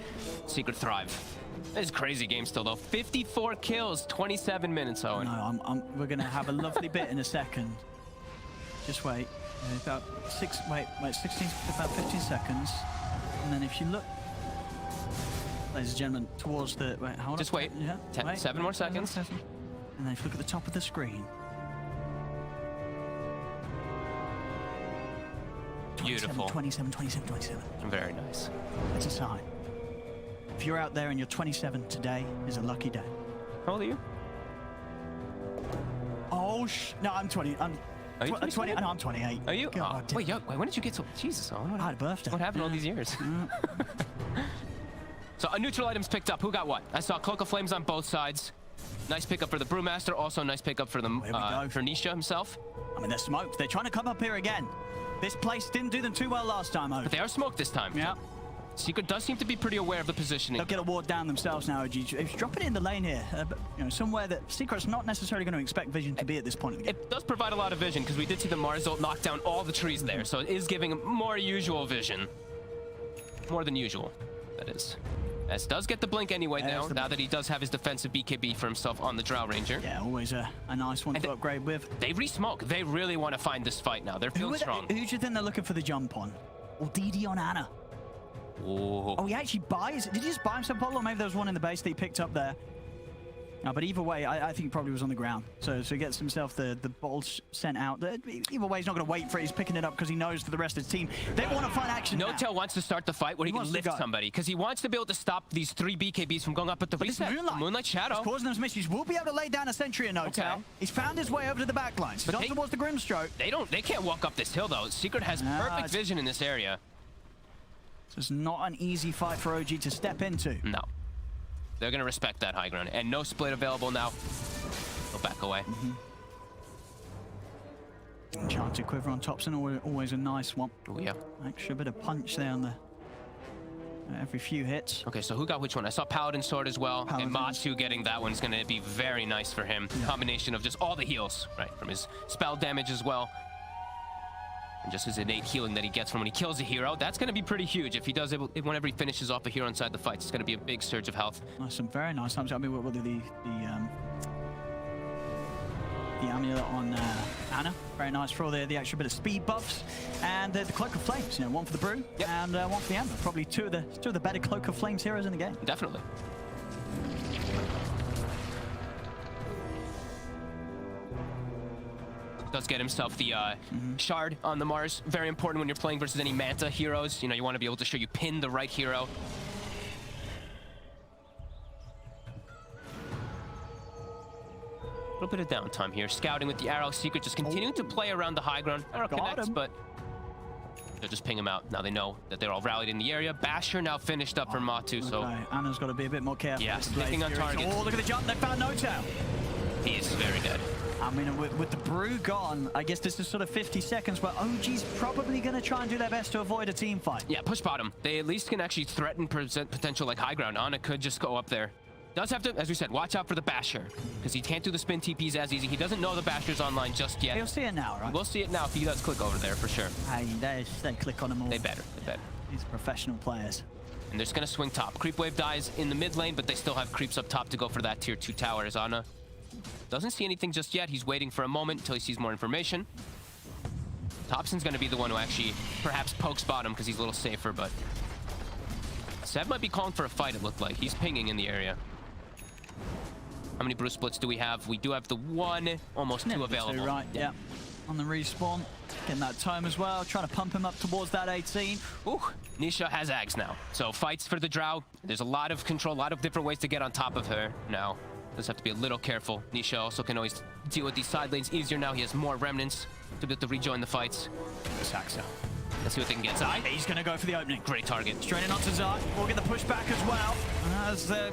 Secret thrive. This is a crazy game still, though. 54 kills, 27 minutes, Owen. No, we're going to have a lovely bit in a second. Just wait. About 15 seconds. And then if you look, ladies and gentlemen, towards the... Wait, hold Just on. wait. Yeah, 7 more seconds. And then if you look at the top of the screen. Beautiful. 27. Very nice. It's a sign. If you're out there and you're 27, today is a lucky day. How old are you? Oh, no, I'm 20. Are you 20? No, I'm 28. Are you? God, Wait, when did you get so... Jesus, Owen. I had a birthday. What happened all these years? So a neutral item's picked up. Who got what? I saw Cloak of Flames on both sides. Nice pickup for the Brewmaster. Also nice pickup for the for Nisha himself. I mean, they're smoked. They're trying to come up here again. This place didn't do them too well last time, But they are smoked this time. Yeah. Secret does seem to be pretty aware of the positioning. They'll get a ward down themselves now, OG. If you drop it in the lane here, but, somewhere that Secret's not necessarily going to expect Vision to be at this point of the game. It does provide a lot of vision, because we did see the Mars ult knock down all the trees there, so it is giving more usual vision. More than usual, that is. As does get the blink anyway now that he does have his defensive BKB for himself on the Drow Ranger. Yeah, always a nice one to upgrade with. They re-smoke. They really want to find this fight now. They're feeling strong. Who do you think they're looking for the jump on? Or DD on Ana? Oh, he actually buys. Did he just buy himself a bottle, or maybe there was one in the base that he picked up there? No, but either way, I think he probably was on the ground. So he gets himself the bottles sent out. Either way, he's not going to wait for it. He's picking it up because he knows for the rest of his team, they want to find action. No-Tail wants to start the fight where he can lift somebody, because he wants to be able to stop these 3 BKBs from going up at the reset. Moonlight Shadow. He's causing those misses. We'll be able to lay down a sentry in No-Tail. Okay. He's found his way over to the back lines. He's gone towards the Grimstroke. They can't walk up this hill, though. Secret has perfect vision in this area. So it's not an easy fight for OG to step into. No. They're going to respect that high ground. And no split available now. They'll back away. Enchanted Quiver on Thompson, always a nice one. Oh, yeah. Extra bit of punch there on the every few hits. Okay, so who got which one? I saw Paladin Sword as well. And MATU getting that one's going to be very nice for him. Yeah. Combination of just all the heals, right? From his spell damage as well. And just his innate healing that he gets from when he kills a hero, that's going to be pretty huge. If he does it, whenever he finishes off a hero inside the fights, it's going to be a big surge of health. Nice, some very nice times. I mean, what the amulet on Ana, very nice for all the extra bit of speed buffs, and the Cloak of Flames. One for the Brew and one for the Amber. Probably two of the better Cloak of Flames heroes in the game. Definitely. Does get himself the shard on the Mars. Very important when you're playing versus any Manta heroes. You want to be able to show you pin the right hero. A little bit of downtime here. Scouting with the arrow. Secret just continuing to play around the high ground. Arrow connects, but they'll just ping him out. Now they know that they're all rallied in the area. Basher now finished up for MATU, so... Anna's got to be a bit more careful. Yes, picking on target. Oh, look at the jump. They found No-Tail. He is very dead. I mean, with the Brew gone, I guess this is sort of 50 seconds, but OG's probably going to try and do their best to avoid a team fight. Yeah, push bottom. They at least can actually threaten potential high ground. Ana could just go up there. Does have to, as we said, watch out for the Basher, because he can't do the spin TPs as easy. He doesn't know the Basher's online just yet. He'll see it now, right? We'll see it now if he does click over there, for sure. Hey, they click on him all. They better. These are professional players. And they're just going to swing top. Creep wave dies in the mid lane, but they still have creeps up top to go for that tier 2 tower. As Ana doesn't see anything just yet. He's waiting for a moment until he sees more information. Thompson's going to be the one who actually perhaps pokes bottom because he's a little safer, but Seb might be calling for a fight, it looked like. He's pinging in the area. How many brew splits do we have? We do have the one, almost two available. Right, yeah. On the respawn, getting that time as well, trying to pump him up towards that 18. Ooh, Nisha has Ags now. So fights for the Drow. There's a lot of control, a lot of different ways to get on top of her now. Does have to be a little careful. Nisha also can always deal with these side lanes easier now. He has more remnants to be able to rejoin the fights. Saxa. Let's see what they can get. Zai. He's going to go for the opening. Great target. Straight in onto Zai. We'll get the pushback as well. As the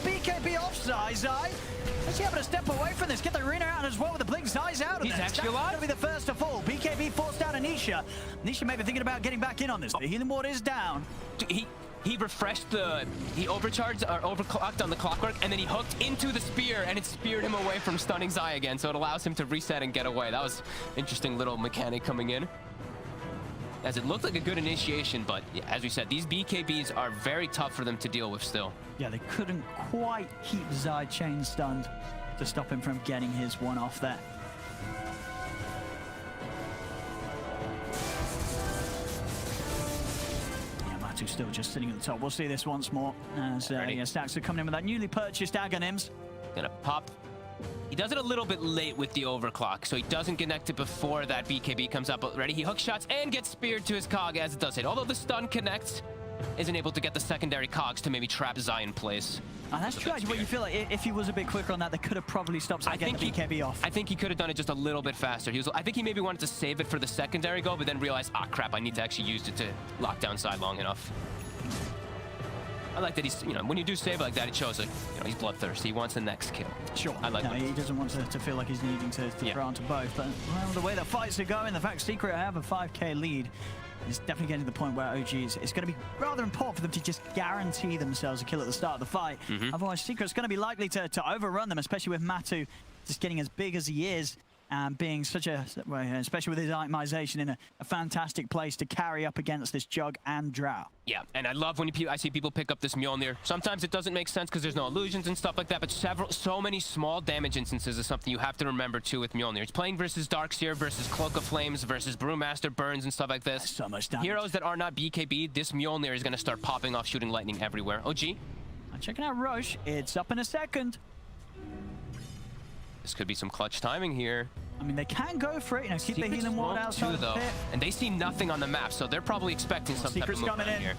BKB off Zai. Zai. Is he able to step away from this? Get the arena out as well with the blink. Zai's out of He's this. actually alive. Going to be the first to fall. BKB forced out Anisha. Anisha may be thinking about getting back in on this. The healing ward is down. He refreshed he overcharged or overclocked on the clockwork, and then he hooked into the spear, and it speared him away from stunning Zai again, so it allows him to reset and get away. That was interesting little mechanic coming in. As it looked like a good initiation, but yeah, as we said, these BKBs are very tough for them to deal with still. Yeah, they couldn't quite keep Zai chain stunned to stop him from getting his one off there. MATU still just sitting at the top. We'll see this once more as Stacks are coming in with that newly purchased Aghanims. Gonna pop. He does it a little bit late with the overclock, so he doesn't connect it before that BKB comes up already. He hook shots and gets speared to his cog as it does hit. Although the stun connects, isn't able to get the secondary cogs to maybe trap Zai in place. And that's true. Where you feel like if he was a bit quicker on that, they could have probably stopped Zai getting the BKB off. I think he could have done it just a little bit faster. I think he maybe wanted to save it for the secondary go, but then realized, ah, crap, I need to actually use it to lock down Zai long enough. I like that he's, when you do save like that, it shows like, he's bloodthirsty. He wants the next kill. Sure. I like he doesn't want to feel like he's needing to throw onto both. But well, the way the fights are going, the fact Secret have a 5k lead is definitely getting to the point where OG it's going to be rather important for them to just guarantee themselves a kill at the start of the fight. Otherwise, Secret's going to be likely to overrun them, especially with MATU just getting as big as he is. And being such a, especially with his itemization in a fantastic place to carry up against this Jug and Drow. Yeah, and I love when I see people pick up this Mjolnir. Sometimes it doesn't make sense because there's no illusions and stuff like that, but so many small damage instances is something you have to remember too with Mjolnir. It's playing versus Darkseer, versus Cloak of Flames, versus Brewmaster Burns and stuff like this. That's so much damage. Heroes that are not BKB, this Mjolnir is going to start popping off, shooting lightning everywhere. OG. I'm checking out Roche. It's up in a second. This could be some clutch timing here. I mean, they can go for it, keep the healing ward outside the pit. And they see nothing on the map, so they're probably expecting some type of movement here.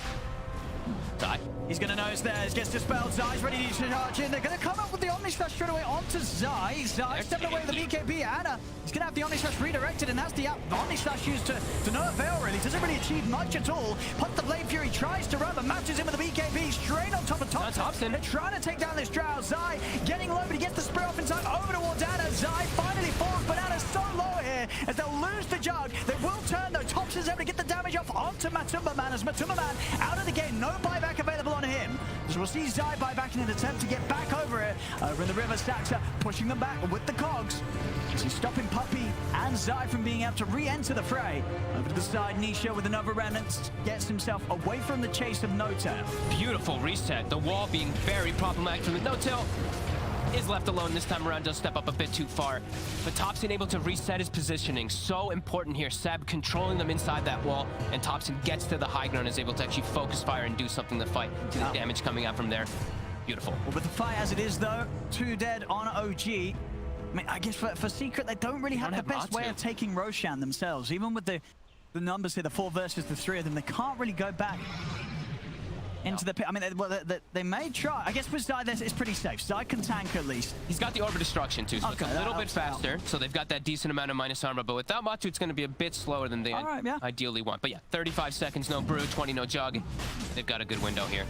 Zai. He's going to know it's there. He gets dispelled. Zai's ready to charge in. They're going to come up with the Omni Slash straight away onto Zai. Zai stepping away with the BKB. Ana, he's going to have the Omni Slash redirected, and that's the Omni Slash used to no avail, really. Doesn't really achieve much at all. Punt the Blade Fury, tries to run, but matches in with the BKB straight on top of Thompson. They're trying to take down this Drow. Zai getting low, but he gets the spear off in time over towards Ana. Zai finally falls, but Ana's so low here as they'll lose the Jug. They will turn, though. Thompson's able to get the damage off onto Matumba Man as Matumba Man out of the game. No buyback available on him. So we'll see Zai buy back in an attempt to get back over it. Over in the river, Staxa pushing them back with the cogs. He's stopping Puppey and Zai from being able to re-enter the fray. Over to the side, Nisha with another remnant gets himself away from the chase of No-Tail. Beautiful reset. The wall being very problematic for the No-Tail. Is left alone this time around, does step up a bit too far. But Thompson able to reset his positioning. So important here. Seb controlling them inside that wall, and Thompson gets to the high ground, is able to actually focus fire and do something to fight. See the damage coming out from there. Beautiful. Well, with the fight as it is, though, 2 dead on OG. I mean, I guess for Secret, they don't really have the best way of taking Roshan themselves. Even with the numbers here, the 4 versus the 3 of them, they can't really go back into the pit. I mean, they may try. I guess with Zai, it's pretty safe. Zai can tank at least. He's got the Orb of Destruction too, so it's a little bit faster. So they've got that decent amount of minus armor, but without MATU, it's going to be a bit slower than they ideally want. But yeah, 35 seconds, no brew, 20, no jug. They've got a good window here.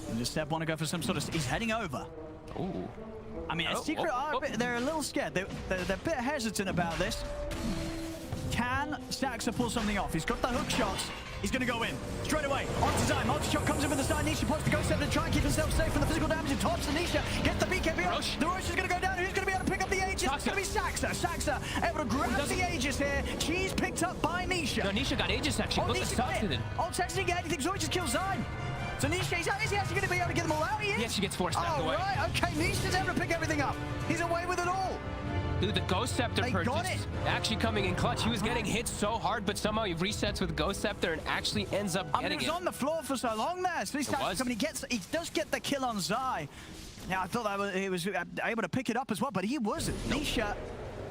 And does Seb want to go for some sort of... He's heading over. Ooh. I mean, Secret are they're a little scared. They're a bit hesitant about this. Can Staxa pull something off? He's got the hook shots. He's going to go in. Straight away. Onto Zai. Multi-shot comes in from the side. Nisha pops the Ghost Scepter to try and keep himself safe from the physical damage. And tops the Nisha. Gets the BKB off. The Roche is going to go down. Who's going to be able to pick up the Aegis? It's going to be Saxa. Saxa able to grab the Aegis here. She's picked up by Nisha. No, Nisha got Aegis actually. Look at Saxa did. Oh, Saxa didn't get anything, so he just kills Zai. So Nisha, is he actually going to be able to get them all out? He is? Yes, she gets forced out of the way. Right. Okay, Nisha's able to pick everything up. He's away with it all. Dude, the Ghost Scepter purchase actually coming in clutch. He was getting hit so hard, but somehow he resets with Ghost Scepter and actually ends up getting it. He was on the floor for so long there. So he does get the kill on Zai. Now, I thought he was able to pick it up as well, but he wasn't. Nope. Nisha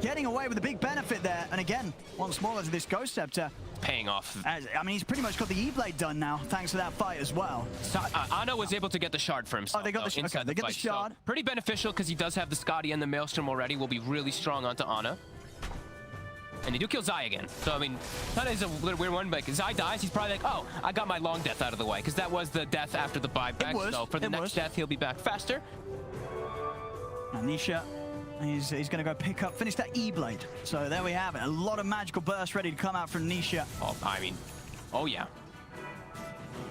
getting away with a big benefit there. And again, once more, as this Ghost Scepter paying off. I mean, he's pretty much got the E-Blade done now, thanks to that fight as well. So, Ana was able to get the shard for himself. Oh, they got the inside okay, they get fight. the shard. So, pretty beneficial because he does have the Scotty and the Maelstrom already. Will be really strong onto Ana. And they do kill Zai again. So, I mean, that is a little weird one. But Zai dies, he's probably like, oh, I got my long death out of the way. Because that was the death after the buyback. So, for the next death, he'll be back faster. Now, Nisha, he's going to go pick up, finish that E-Blade. So, there we have it. A lot of magical bursts ready to come out from Nisha. Oh, I mean, oh, yeah.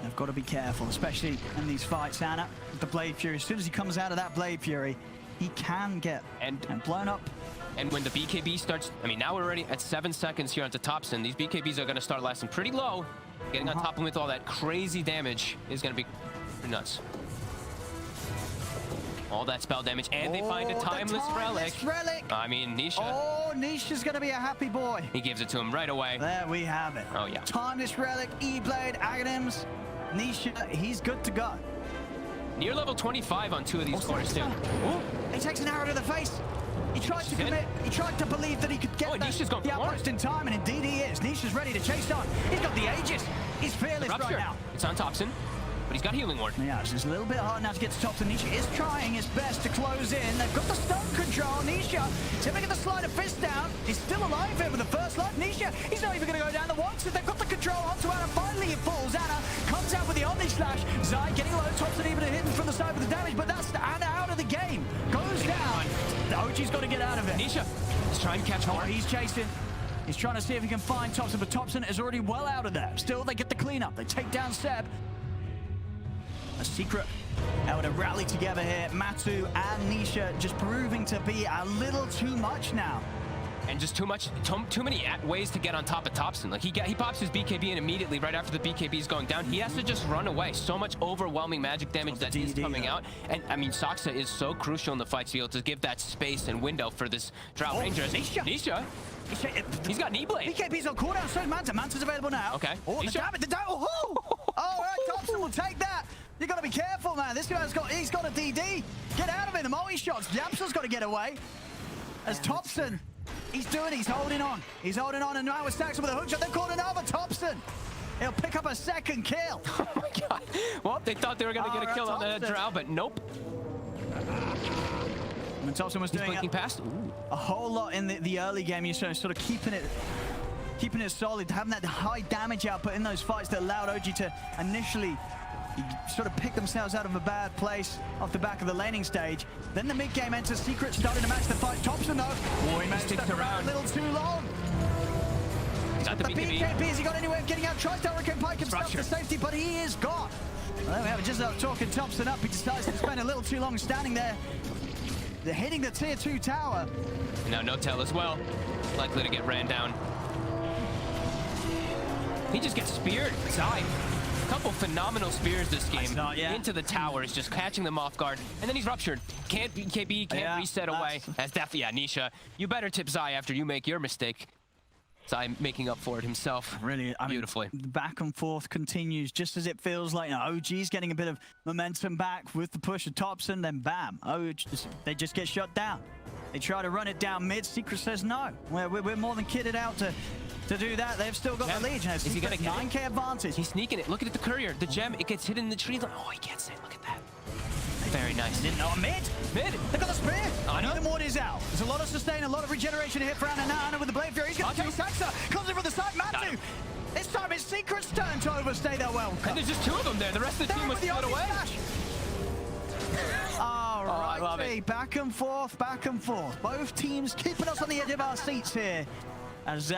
They've got to be careful, especially in these fights, Anna. With the Blade Fury, as soon as he comes out of that Blade Fury, he can get and blown up. And when the BKB starts, I mean, now we're already at 7 seconds here onto Thompson. These BKBs are going to start lasting pretty low. Getting on top of him with all that crazy damage is going to be nuts. All that spell damage, and they find a timeless relic. I mean, Nisha. Oh, Nisha's going to be a happy boy. He gives it to him right away. There we have it. Oh, yeah. Timeless relic, E-Blade, Aghanims. Nisha, he's good to go. Near level 25 on 2 of these cores, too. Ooh, he takes an arrow to the face. He tried to commit. He tried to believe that he could get the outpost in time, and indeed he is. Nisha's ready to chase on. He's got the Aegis. He's fearless right now. It's on Thompson, but he's got Healing Ward. Yeah, it's just a little bit hard now to get to Thompson. Nisha is trying his best to close in. They've got the stun control. Nisha, see if they get the sleight of fist down. He's still alive here with the first life. Nisha, he's not even going to go down the one. So they've got the control onto Anna. Finally, it falls. Anna comes out with the Omni Slash. Zai getting low. Thompson even hidden from the side with the damage, but that's Anna out of the game. Goes down. The OG's got to get out of it. Nisha is trying to catch more. He's chasing. He's trying to see if he can find Thompson, but Thompson is already well out of there. Still, they get the cleanup. They take down Seb. A secret able to rally together here. MATU and Nisha just proving to be a little too much now. And just too many ways to get on top of Thompson. Like he pops his BKB and immediately right after the BKB is going down, he has to just run away. So much overwhelming magic damage that is coming out. And I mean, Saksa is so crucial in the fight to be able to give that space and window for this Drought Ranger. Nisha. He's got knee blade. BKB's on cooldown, so is Manta. Manta's available now. Okay. Oh, the damage, oh! All right, Thompson will take that. You got to be careful, man. This guy's he's got a DD. Get out of it. The multi shots. Yapsa's got to get away. As Thompson, he's holding on. He's holding on, and now with Saxon with a hook shot. They've caught another Thompson. He'll pick up a second kill. Oh my God. Well, they thought they were going to get a kill on the Drow, but nope. And Thompson was doing a whole lot in the early game. You sort of keeping it solid, having that high damage output in those fights that allowed OG to initially sort of pick themselves out of a bad place off the back of the laning stage. Then the mid game enters Secret, starting to match the fight. Thompson though, he managed to stick around a little too long. The BKB, has he got any way of getting out? Tries to hurricane pike himself to safety, but he is gone. Well, there we have it, just talking Thompson up. He decides to spend a little too long standing there. They're hitting the tier 2 tower. Now no tell as well. Likely to get ran down. He just gets speared. Zai. A couple phenomenal spears this game into the towers, just catching them off guard. And then he's ruptured. Can't BKB, can't reset away. That's definitely, Nisha. You better tip Zai after you make your mistake. Zai making up for it himself. Really, beautifully. The back and forth continues just as it feels like OG's getting a bit of momentum back with the push of Thompson, then bam, they just get shut down. They try to run it down mid. Secret says no. We're more than kitted out to do that. They've still got the lead. Is he gonna get 9K advantage? He's sneaking it. Look at the courier. The gem, it gets hit in the tree. Oh, he gets it. Look at that. Very nice. Didn't know. Mid. They got the spear. Ana. The ward is out. There's a lot of sustain, a lot of regeneration here for Ana with the Blade Fury. He's going to chase Saxa. Comes in from the side. MATU. This time it's Secret's turn to overstay their welcome. And there's just 2 of them there. The rest of the team was split away. All right, back and forth, back and forth. Both teams keeping us on the edge of our seats here. As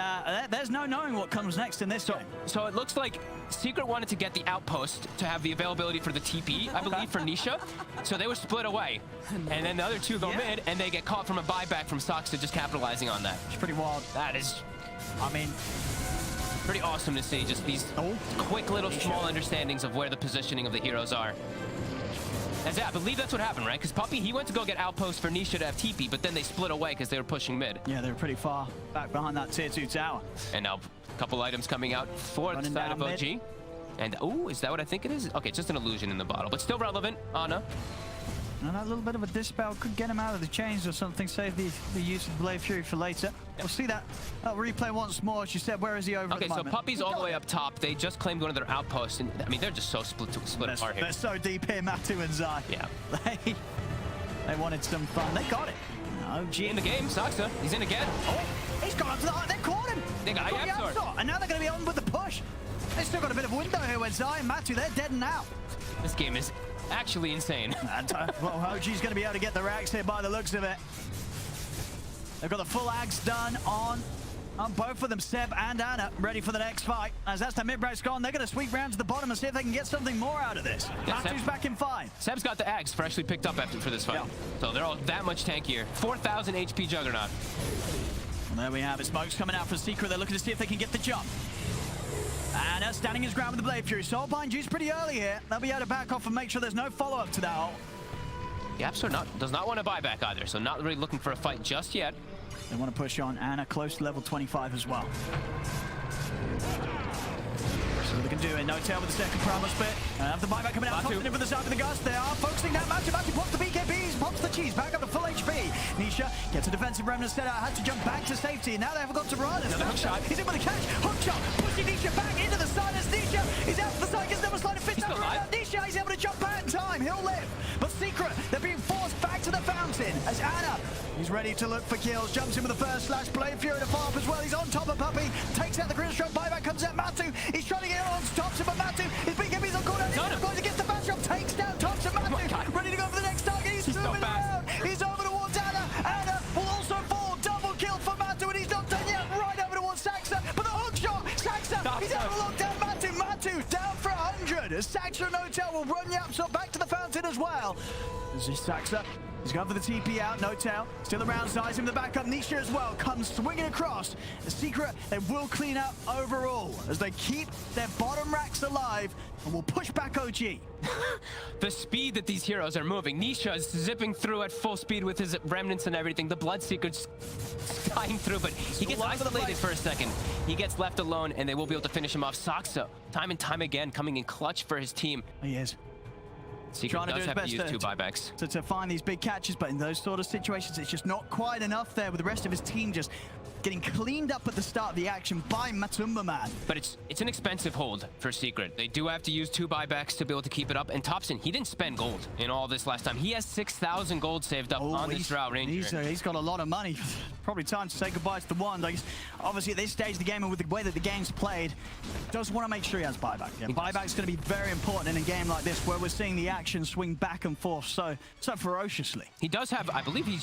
there's no knowing what comes next in this game. So it looks like Secret wanted to get the outpost to have the availability for the TP, I believe, for Nisha. So they were split away. And then the other 2 go mid, and they get caught from a buyback from Soxa, just capitalizing on that. It's pretty wild. That is, I mean, pretty awesome to see. Just these quick little small understandings of where the positioning of the heroes are. I believe that's what happened, right? Because Puppy, he went to go get outposts for Nisha to have TP, but then they split away because they were pushing mid. Yeah, they were pretty far back behind that tier 2 tower. And now a couple items coming out for the side of OG. Mid. And, is that what I think it is? Okay, it's just an illusion in the bottle, but still relevant. Ana. And that little bit of a dispel could get him out of the chains or something, save the use of Blade Fury for later. We'll see that replay once more. She said, where is he over Okay, at the so moment? Puppy's all the way up top. They just claimed one of their outposts, and I mean, they're just so split apart here. They're so deep here, Matu and Zai. Yeah. They wanted some fun. They got it. OG In the game, Saksa, he's in again. Oh, he's gone up to the heart. They caught him. They got the Absol. and now they're going to be on with the push. They still got a bit of window here with Zai and Matu. They're dead now. This game is actually insane. And, well, OG's going to be able to get the racks here by the looks of it. They've got the full ags done on both of them, Seb and Anna, ready for the next fight. As that's the mid-brace gone, they're going to sweep round to the bottom and see if they can get something more out of this. Yeah, Matu's back in 5. Seb's got the Ags freshly picked up for this fight. Yeah. So they're all that much tankier. 4,000 HP Juggernaut. Well, there we have it. Smoke's coming out for Secret. They're looking to see if they can get the jump. Anna standing his ground with the Blade Fury. Soulbind used pretty early here. They'll be able to back off and make sure there's no follow-up to that ult. Yaps does not want to buy back either, so not really looking for a fight just yet. They want to push on Anna close to level 25 as well. So they can do it. No tail with the second promo split. Have the buyback coming out. Confident with the side of the gust. They are focusing that match. Matu pops the BKBs, pops the cheese, back up to full HP. Nisha gets a defensive remnant set out. Had to jump back to safety. Now they haven't got to run. Another hook shot. He's in with a catch. Hook shot. Pushing Nisha back into the side as Nisha is out for the side. Gets never slide. Fits over around Nisha. He's able to jump back in time. He'll live. But Secret, they're being forced back to the fountain as Anna, he's ready to look for kills. Jumps in with the first slash. Blade Fury to follow up as well. He's on top of Puppy. Takes out the grid stroke. Buyback comes out. Matu. He's trying to get on Thompson, but Matu, his BKB's on corner. He's going to get the fast jump. Takes down Thompson. Matu ready to go for the next target. He's moving around. He's over towards Anna. Anna will also fall. Double kill for Matu, and he's not done yet. Right over towards Saxa. But the hook shot. Saxa. He's able to lock down Matu. Matu down for 100. Saxa and Hotel will run Yaps up back to the fountain as well. This is Saxa. He's gone for the TP out, no tail. Still around, size him the backup. Nisha as well comes swinging across. The Secret, they will clean up overall as they keep their bottom racks alive and will push back OG. The speed that these heroes are moving. Nisha is zipping through at full speed with his remnants and everything. The Bloodseeker's flying through, but he gets isolated for a second. He gets left alone, and they will be able to finish him off. Saksa, time and time again, coming in clutch for his team. He is. Secret does have to use 2 buybacks. To find these big catches, but in those sort of situations, it's just not quite enough there with the rest of his team just getting cleaned up at the start of the action by Matumba Man. But it's an expensive hold for Secret. They do have to use 2 buybacks to be able to keep it up. And Thompson, he didn't spend gold in all this last time. He has 6,000 gold saved up on this Drow Ranger. He's got a lot of money. Probably time to say goodbye to the wand. Obviously, at this stage of the game and with the way that the game's played, does want to make sure he has buyback. Yeah, buyback's going to be very important in a game like this where we're seeing the action swing back and forth so ferociously. He does have, I believe he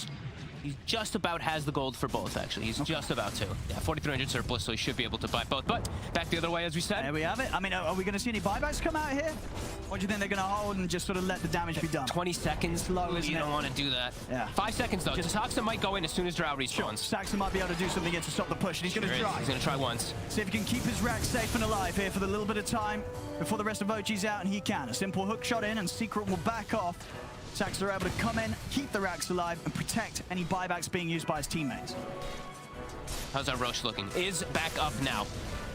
just about has the gold for both, actually. He's just about to. Yeah, 4,300 surplus, so he should be able to buy both. But back the other way, as we said. There we have it. I mean, are we going to see any buybacks come out here? Or do you think they're going to hold and just sort of let the damage be done? 20 seconds. Slow, you don't want to do that. Yeah. 5 seconds, though. Saxa might go in as soon as Drow respawns. Sure. Saxa might be able to do something here to stop the push, and he's going to try. He's going to try once. See if he can keep his rack safe and alive here for the little bit of time before the rest of OG's out, and he can. A simple hook shot in, and Secret will back off. Saxa are able to come in, keep the racks alive, and protect any buybacks being used by his teammates. How's our Roche looking? Is back up now.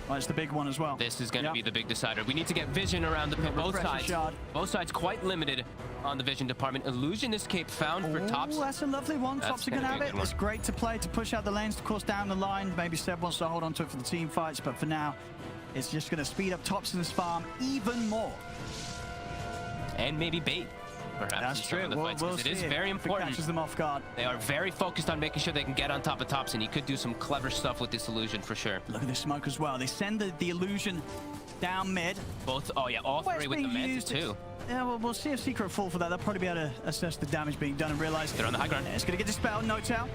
Well, it's the big one as well. This is going to be the big decider. We need to get vision around the pit. Both sides. Both sides quite limited on the vision department. Illusion escape found for Tops. That's a lovely one. Tops are going to have it. It's great to play, to push out the lanes, of course, down the line. Maybe Seb wants to hold on to it for the team fights, but for now, it's just going to speed up Thompson's farm even more. And maybe bait. Perhaps that's true. It is very important. Catches them off guard. They are very focused on making sure they can get on top of Thompson. He could do some clever stuff with this illusion for sure. Look at this smoke as well. They send the illusion down mid. Both, oh yeah, all 3 with the meds too. Yeah, well, we'll see if Secret fall for that. They'll probably be able to assess the damage being done and realize they're on the high ground. It's going to get dispelled. No tail.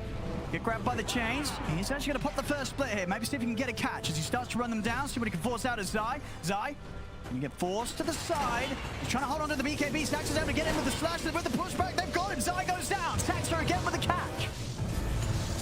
Get grabbed by the chains. He's actually going to pop the first split here. Maybe see if he can get a catch as he starts to run them down. See what he can force out of Zai. And you get forced to the side. He's trying to hold on to the BKB. Saxa's able to get in with the slash, with the pushback. They've got him. Zai goes down. Saxa again with the catch.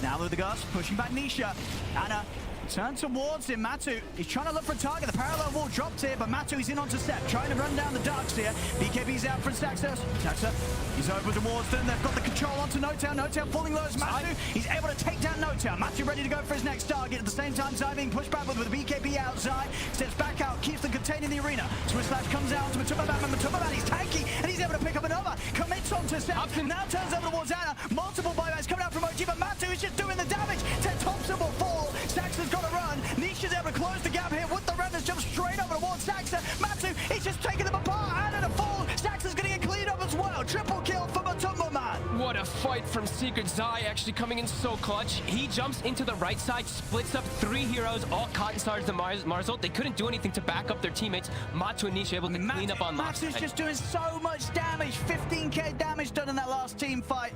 Now with the gust, pushing back Nisha. Anna turns towards him. Matu, he's trying to look for a target. The parallel wall dropped here, but Matu, he's in onto Sep, trying to run down the darks here. BKB's out for Saxa. Saxa, he's over towards them. They've got the control onto No-Tail. No-Tail falling low as Matu. He's able to take down No-Tail. Matu ready to go for his next target. At the same time, Zai being pushed backward with the BKB out. Zai steps back out, keeps them contained in the arena. Swiss Slash comes out to Matumba Man. Matumba Man, he's tanky, and he's able to pick up another. Commits onto Sam. Now turns over towards Anna. Multiple buybacks coming out from OG, but MATU is just doing the damage. Ted Thompson will fall. Saxa's got to run. Nisha's able to close the gap here with the runners. Jump straight over towards Saxa. MATU, he's just taking them apart. Anna to fall. Saxa's going to get cleaned up as well. Triple kill for Matumbo Man. What a fight from Secret. Zai actually coming in so clutch. He jumps into the right side, splits up 3 heroes, all Cotton Stars to Marzult. They couldn't do anything to back up their teammates. MATU and Nisha able to clean up on last. MATU's just doing so much damage. 15k damage done in that last team fight.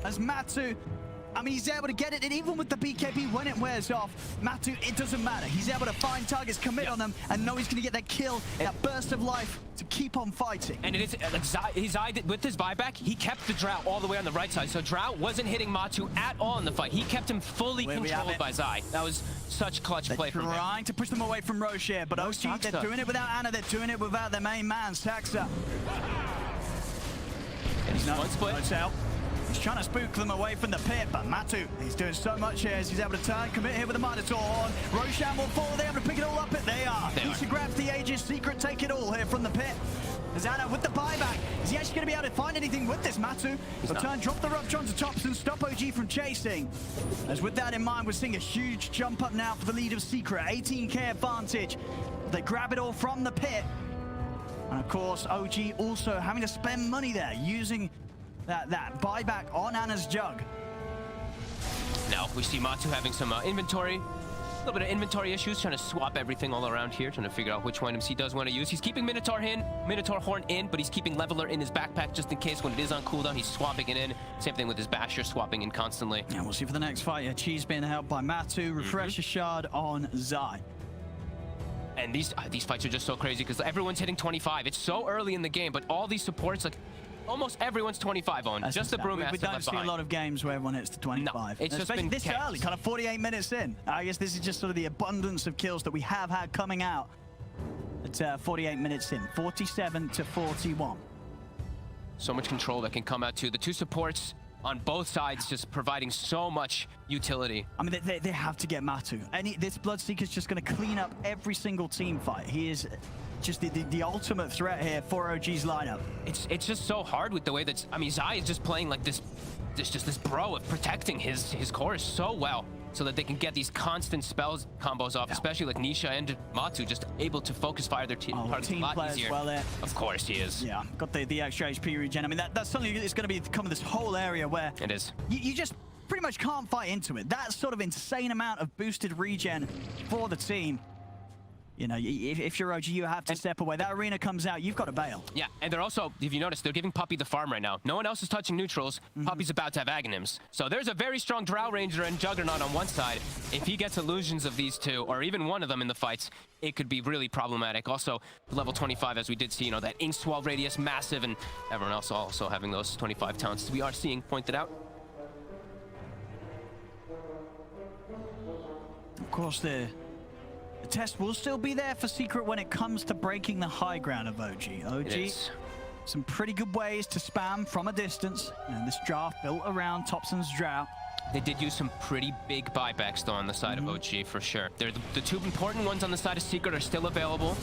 As MATU, I mean, he's able to get it, and even with the BKB, when it wears off, MATU, it doesn't matter. He's able to find targets, commit on them, and know he's going to get that kill, that burst of life to keep on fighting. And it is, like, Zai, with his buyback, he kept the Drow all the way on the right side, so Drow wasn't hitting MATU at all in the fight. He kept him fully controlled by Zai. That was such clutch play from him. Trying to push them away from Roche here, but OG, they're doing it without Anna, they're doing it without their main man, Saxa. And he's one split. Notes out. He's trying to spook them away from the pit, but MATU, he's doing so much here as he's able to turn, commit here with the Minotaur on. Roshan will fall, they're able to pick it all up, but they are. Nisha grabs the Aegis, Secret take it all here from the pit. As Anna with the buyback, is he actually going to be able to find anything with this MATU? He'll turn, drop the Rupture onto Thompson, stop OG from chasing. As with that in mind, we're seeing a huge jump up now for the lead of Secret, 18k advantage. They grab it all from the pit. And of course, OG also having to spend money there, using that buyback on Anna's jug. Now we see MATU having some inventory, a little bit of inventory issues, trying to swap everything all around here, trying to figure out which items he does want to use. He's keeping Minotaur Horn in, but he's keeping Leveler in his backpack just in case when it is on cooldown, he's swapping it in. Same thing with his Basher, swapping in constantly. Yeah, we'll see for the next fight. Yeah, Cheese being helped by MATU, Refresher Shard on Zai. And these fights are just so crazy because everyone's hitting 25. It's so early in the game, but all these supports, like, almost everyone's 25 on. That's just the Brewmaster. We don't see a lot of games where everyone hits to 25. No, it's just been this early, kind of 48 minutes in. I guess this is just sort of the abundance of kills that we have had coming out at 48 minutes in. 47 to 41. So much control that can come out too. The two supports on both sides just providing so much utility. I mean, they have to get MATU. This Bloodseeker's just going to clean up every single team fight. He is just the ultimate threat here for OG's lineup. It's just so hard with the way that, I mean, Zai is just playing like this bro of protecting his cores so well, so that they can get these constant spells combos off, especially like Nisha and MATU just able to focus fire their team targets a lot easier. Well there. Of course he is. Yeah, got the extra HP regen. I mean, that's something that's going to become this whole area where it is. You just pretty much can't fight into it. That sort of insane amount of boosted regen for the team. You know, if you're OG, you have to step away. That arena comes out, you've got to bail. Yeah, and they're also, if you notice, they're giving Puppey the farm right now. No one else is touching neutrals. Puppey's about to have Aghanims. So there's a very strong Drow Ranger and Juggernaut on one side. If he gets illusions of these two, or even one of them in the fights, it could be really problematic. Also, level 25, as we did see, you know, that ink swell radius, massive, and everyone else also having those 25 talents we are seeing pointed out. Of course, the test will still be there for Secret when it comes to breaking the high ground of OG. OG, some pretty good ways to spam from a distance. And this draft built around Thompson's Drow. They did use some pretty big buybacks, though, on the side of OG, for sure. They're the two important ones on the side of Secret are still available.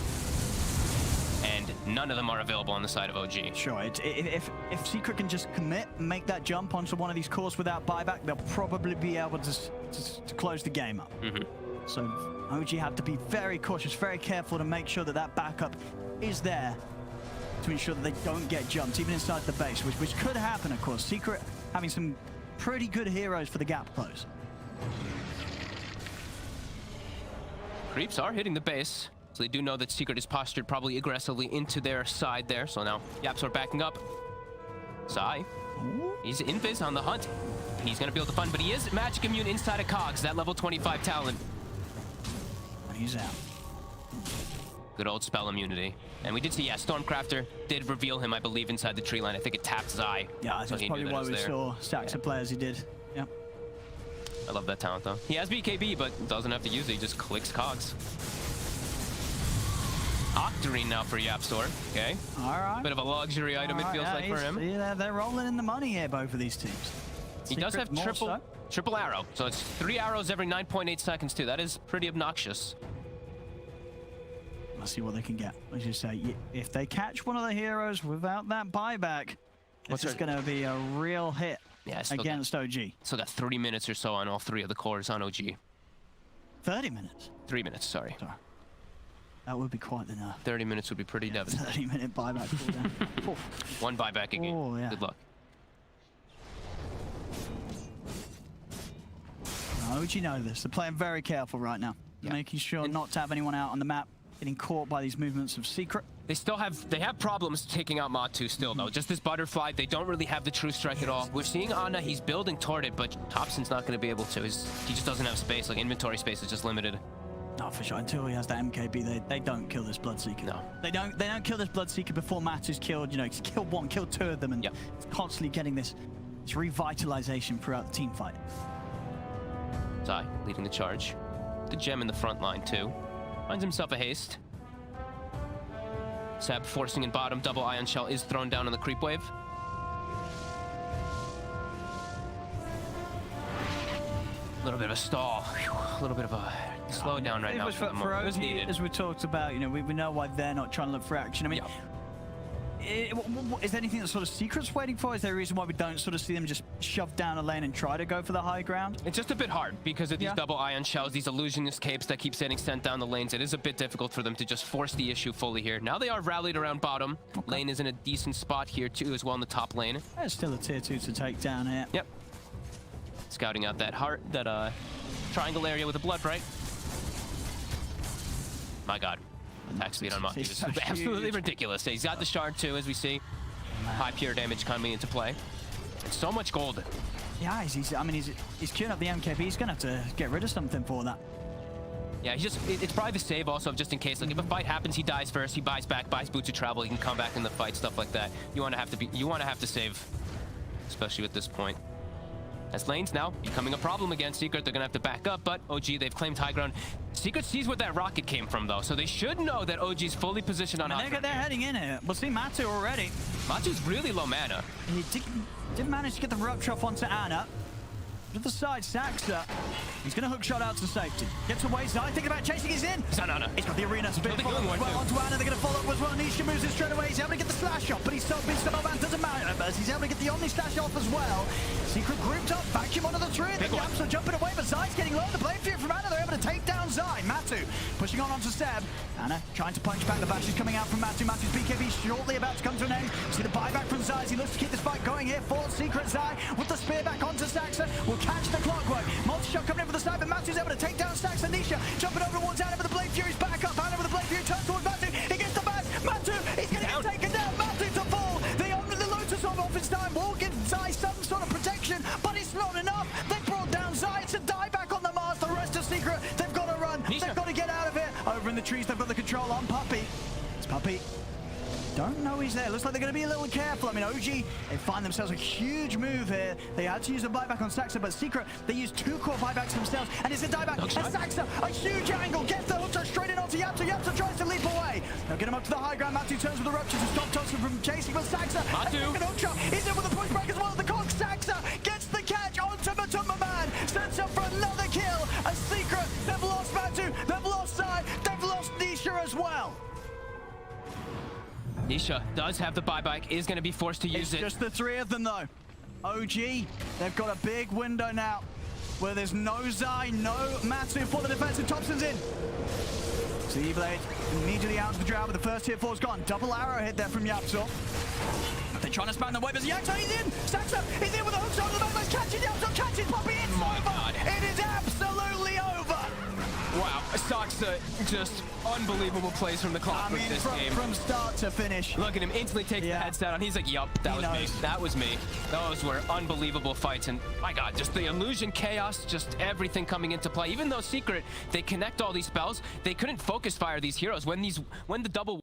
And none of them are available on the side of OG. Sure, if Secret can just commit and make that jump onto one of these cores without buyback, they'll probably be able to close the game up. So OG have to be very cautious, very careful to make sure that that backup is there to ensure that they don't get jumped, even inside the base, which could happen, of course. Secret having some pretty good heroes for the gap close. Creeps are hitting the base, so they do know that Secret is postured probably aggressively into their side there. So now Yaps are backing up. Zai, he's invis on the hunt. He's going to be able to fund, but he is magic immune inside of Cogs, that level 25 talent. He's out. Good old spell immunity. And we did see, Stormcrafter did reveal him, I believe, inside the tree line. I think it tapped Zai. Yeah, that's probably why we saw stacks of players he did. Yeah. I love that talent, though. He has BKB, but doesn't have to use it. He just clicks Cogs. Octarine now for Yapstor. Okay. All right. Bit of a luxury item, it feels like, for him. Yeah, they're rolling in the money here, both of these teams. He does have triple arrow, so it's 3 arrows every 9.8 seconds, too. That is pretty obnoxious. Let's see what they can get. As you say, if they catch one of the heroes without that buyback, This is going to be a real hit against OG. Still got 30 minutes or so on all 3 of the cores on OG. 30 minutes? 3 minutes, sorry. That would be quite enough. 30 minutes would be pretty devastating. 30-minute buyback cooldown. 1 buyback again. Oh, yeah. Good luck. OG know this. They're playing very careful right now. Yeah. Making sure not to have anyone out on the map getting caught by these movements of Secret. They have problems taking out MATU still though. Just this butterfly, they don't really have the true strike at all. We're seeing Ana, he's building toward it, but Thompson's not going to be able to. He just doesn't have space. Like inventory space is just limited. No, for sure. Until he has that MKB, they don't kill this Bloodseeker. No. They don't kill this Bloodseeker before MATU's killed. You know, he's killed 1, killed 2 of them, and it's constantly getting this revitalization throughout the team fight. Zai leading the charge. The gem in the front line too. Finds himself a haste. Seb forcing in bottom. Double ion shell is thrown down on the creep wave. A little bit of a stall. A little bit of a slowdown right now. For OG, as we talked about, you know, we know why they're not trying to look for action. I mean, is there anything that sort of Secret's waiting for? Is there a reason why we don't sort of see them just shove down a lane and try to go for the high ground? It's just a bit hard because of these double ion shells, these illusionist capes that keep getting sent down the lanes. It is a bit difficult for them to just force the issue fully here. Now they are rallied around bottom. Lane is in a decent spot here too as well in the top lane. There's still a tier 2 to take down here. Yep. Scouting out that heart, that triangle area with a blood bright. My god. Attack speed on MATU is absolutely ridiculous. He's got the shard too, as we see. High pure damage coming into play. It's so much gold. Yeah, he's queuing up the MKB. He's gonna have to get rid of something for that. Yeah, it's probably the save also, just in case. Like if a fight happens, he dies first, he buys back, buys boots of travel, he can come back in the fight, stuff like that. You want to have to save, especially at this point. As lane's now becoming a problem against Secret, they're gonna have to back up, but OG, they've claimed high ground. Secret sees where that rocket came from though, so they should know that OG's fully positioned on high ground. They're heading in here. We'll see MATU already. MATU's really low mana. He did manage to get the rupture off onto Ana. To the side, Saxa. He's going to hook shot out to safety. Gets away, Zai thinking about chasing, he's in. He's on Ana. He's got the arena spin Well, onto Ana. They're going to follow up as well. Nisha moves in straight away. He's able to get the slash off, but he's so pissed off and doesn't matter. He's able to get the Omni slash off as well. Secret grouped up, vacuum onto the tree. The Yaps are jumping away, but Zai's getting low. The blade fear from Ana. They're able to take down Zai. MATU pushing on onto Seb. Ana trying to punch back. The bash is coming out from MATU. MATU's BKB shortly about to come to an end. See the buyback from Zai as he looks to keep this fight going here for Secret. Zai with the spear back onto Saxa. Will catch the clockwork. Multi-shot coming in for the sniper. MATU's able to take down Saxa. Nisha jumping over towards Ana with the blade fury's back up. Ana with the blade fury turns towards MATU. He gets the bash. MATU is going to get taken down. MATU to fall. The Lotus on offense time will give Zai some sort of protection, but it's not enough. They brought down Zai. It's a die back on the Mars. The rest of Secret, they've got to run. Nisha. They've got to get out of here. Over in the trees, they've got the control on Puppey. It's Puppey. Don't know he's there. Looks like they're going to be a little careful. I mean, OG, they find themselves a huge move here. They had to use a buyback on Saxa, but Secret, they use 2 core buybacks themselves, and it's a dieback. And Saxa, a huge angle, gets the hook shot straight in onto Yapsa. Yapsa tries to leap away. They'll get him up to the high ground. MATU turns with the rupture to stop Thompson from chasing, but Saxa, a second hook shot. He's in with the pushback as well. The cock, Saxa gets the catch onto Matumba Man. Sets up for another kill. A Secret, they've lost MATU, they've lost Zai, they've lost Nisha as well. Nisha does have the buyback, is going to be forced to use it. Just the 3 of them though. OG, they've got a big window now where there's no Zai, no MATU for the defensive. Thompson's in. Z-Blade immediately out to the drow, but the first tier 4's gone. Double arrow hit there from Yapsor. They're trying to spam the way, but Yaksa, he's in! Saxa, he's in with a hook shot to the back. Catching Yapsor, catching Puppey, it's over! God. It is absolutely over! Wow, Saxa, just unbelievable plays from the clock with this game. From start to finish. Look at him instantly take the headset on. He's like, yup, that was me. That was me. Those were unbelievable fights. And my God, just the illusion, chaos, just everything coming into play. Even though Secret, they connect all these spells, they couldn't focus fire these heroes. When the double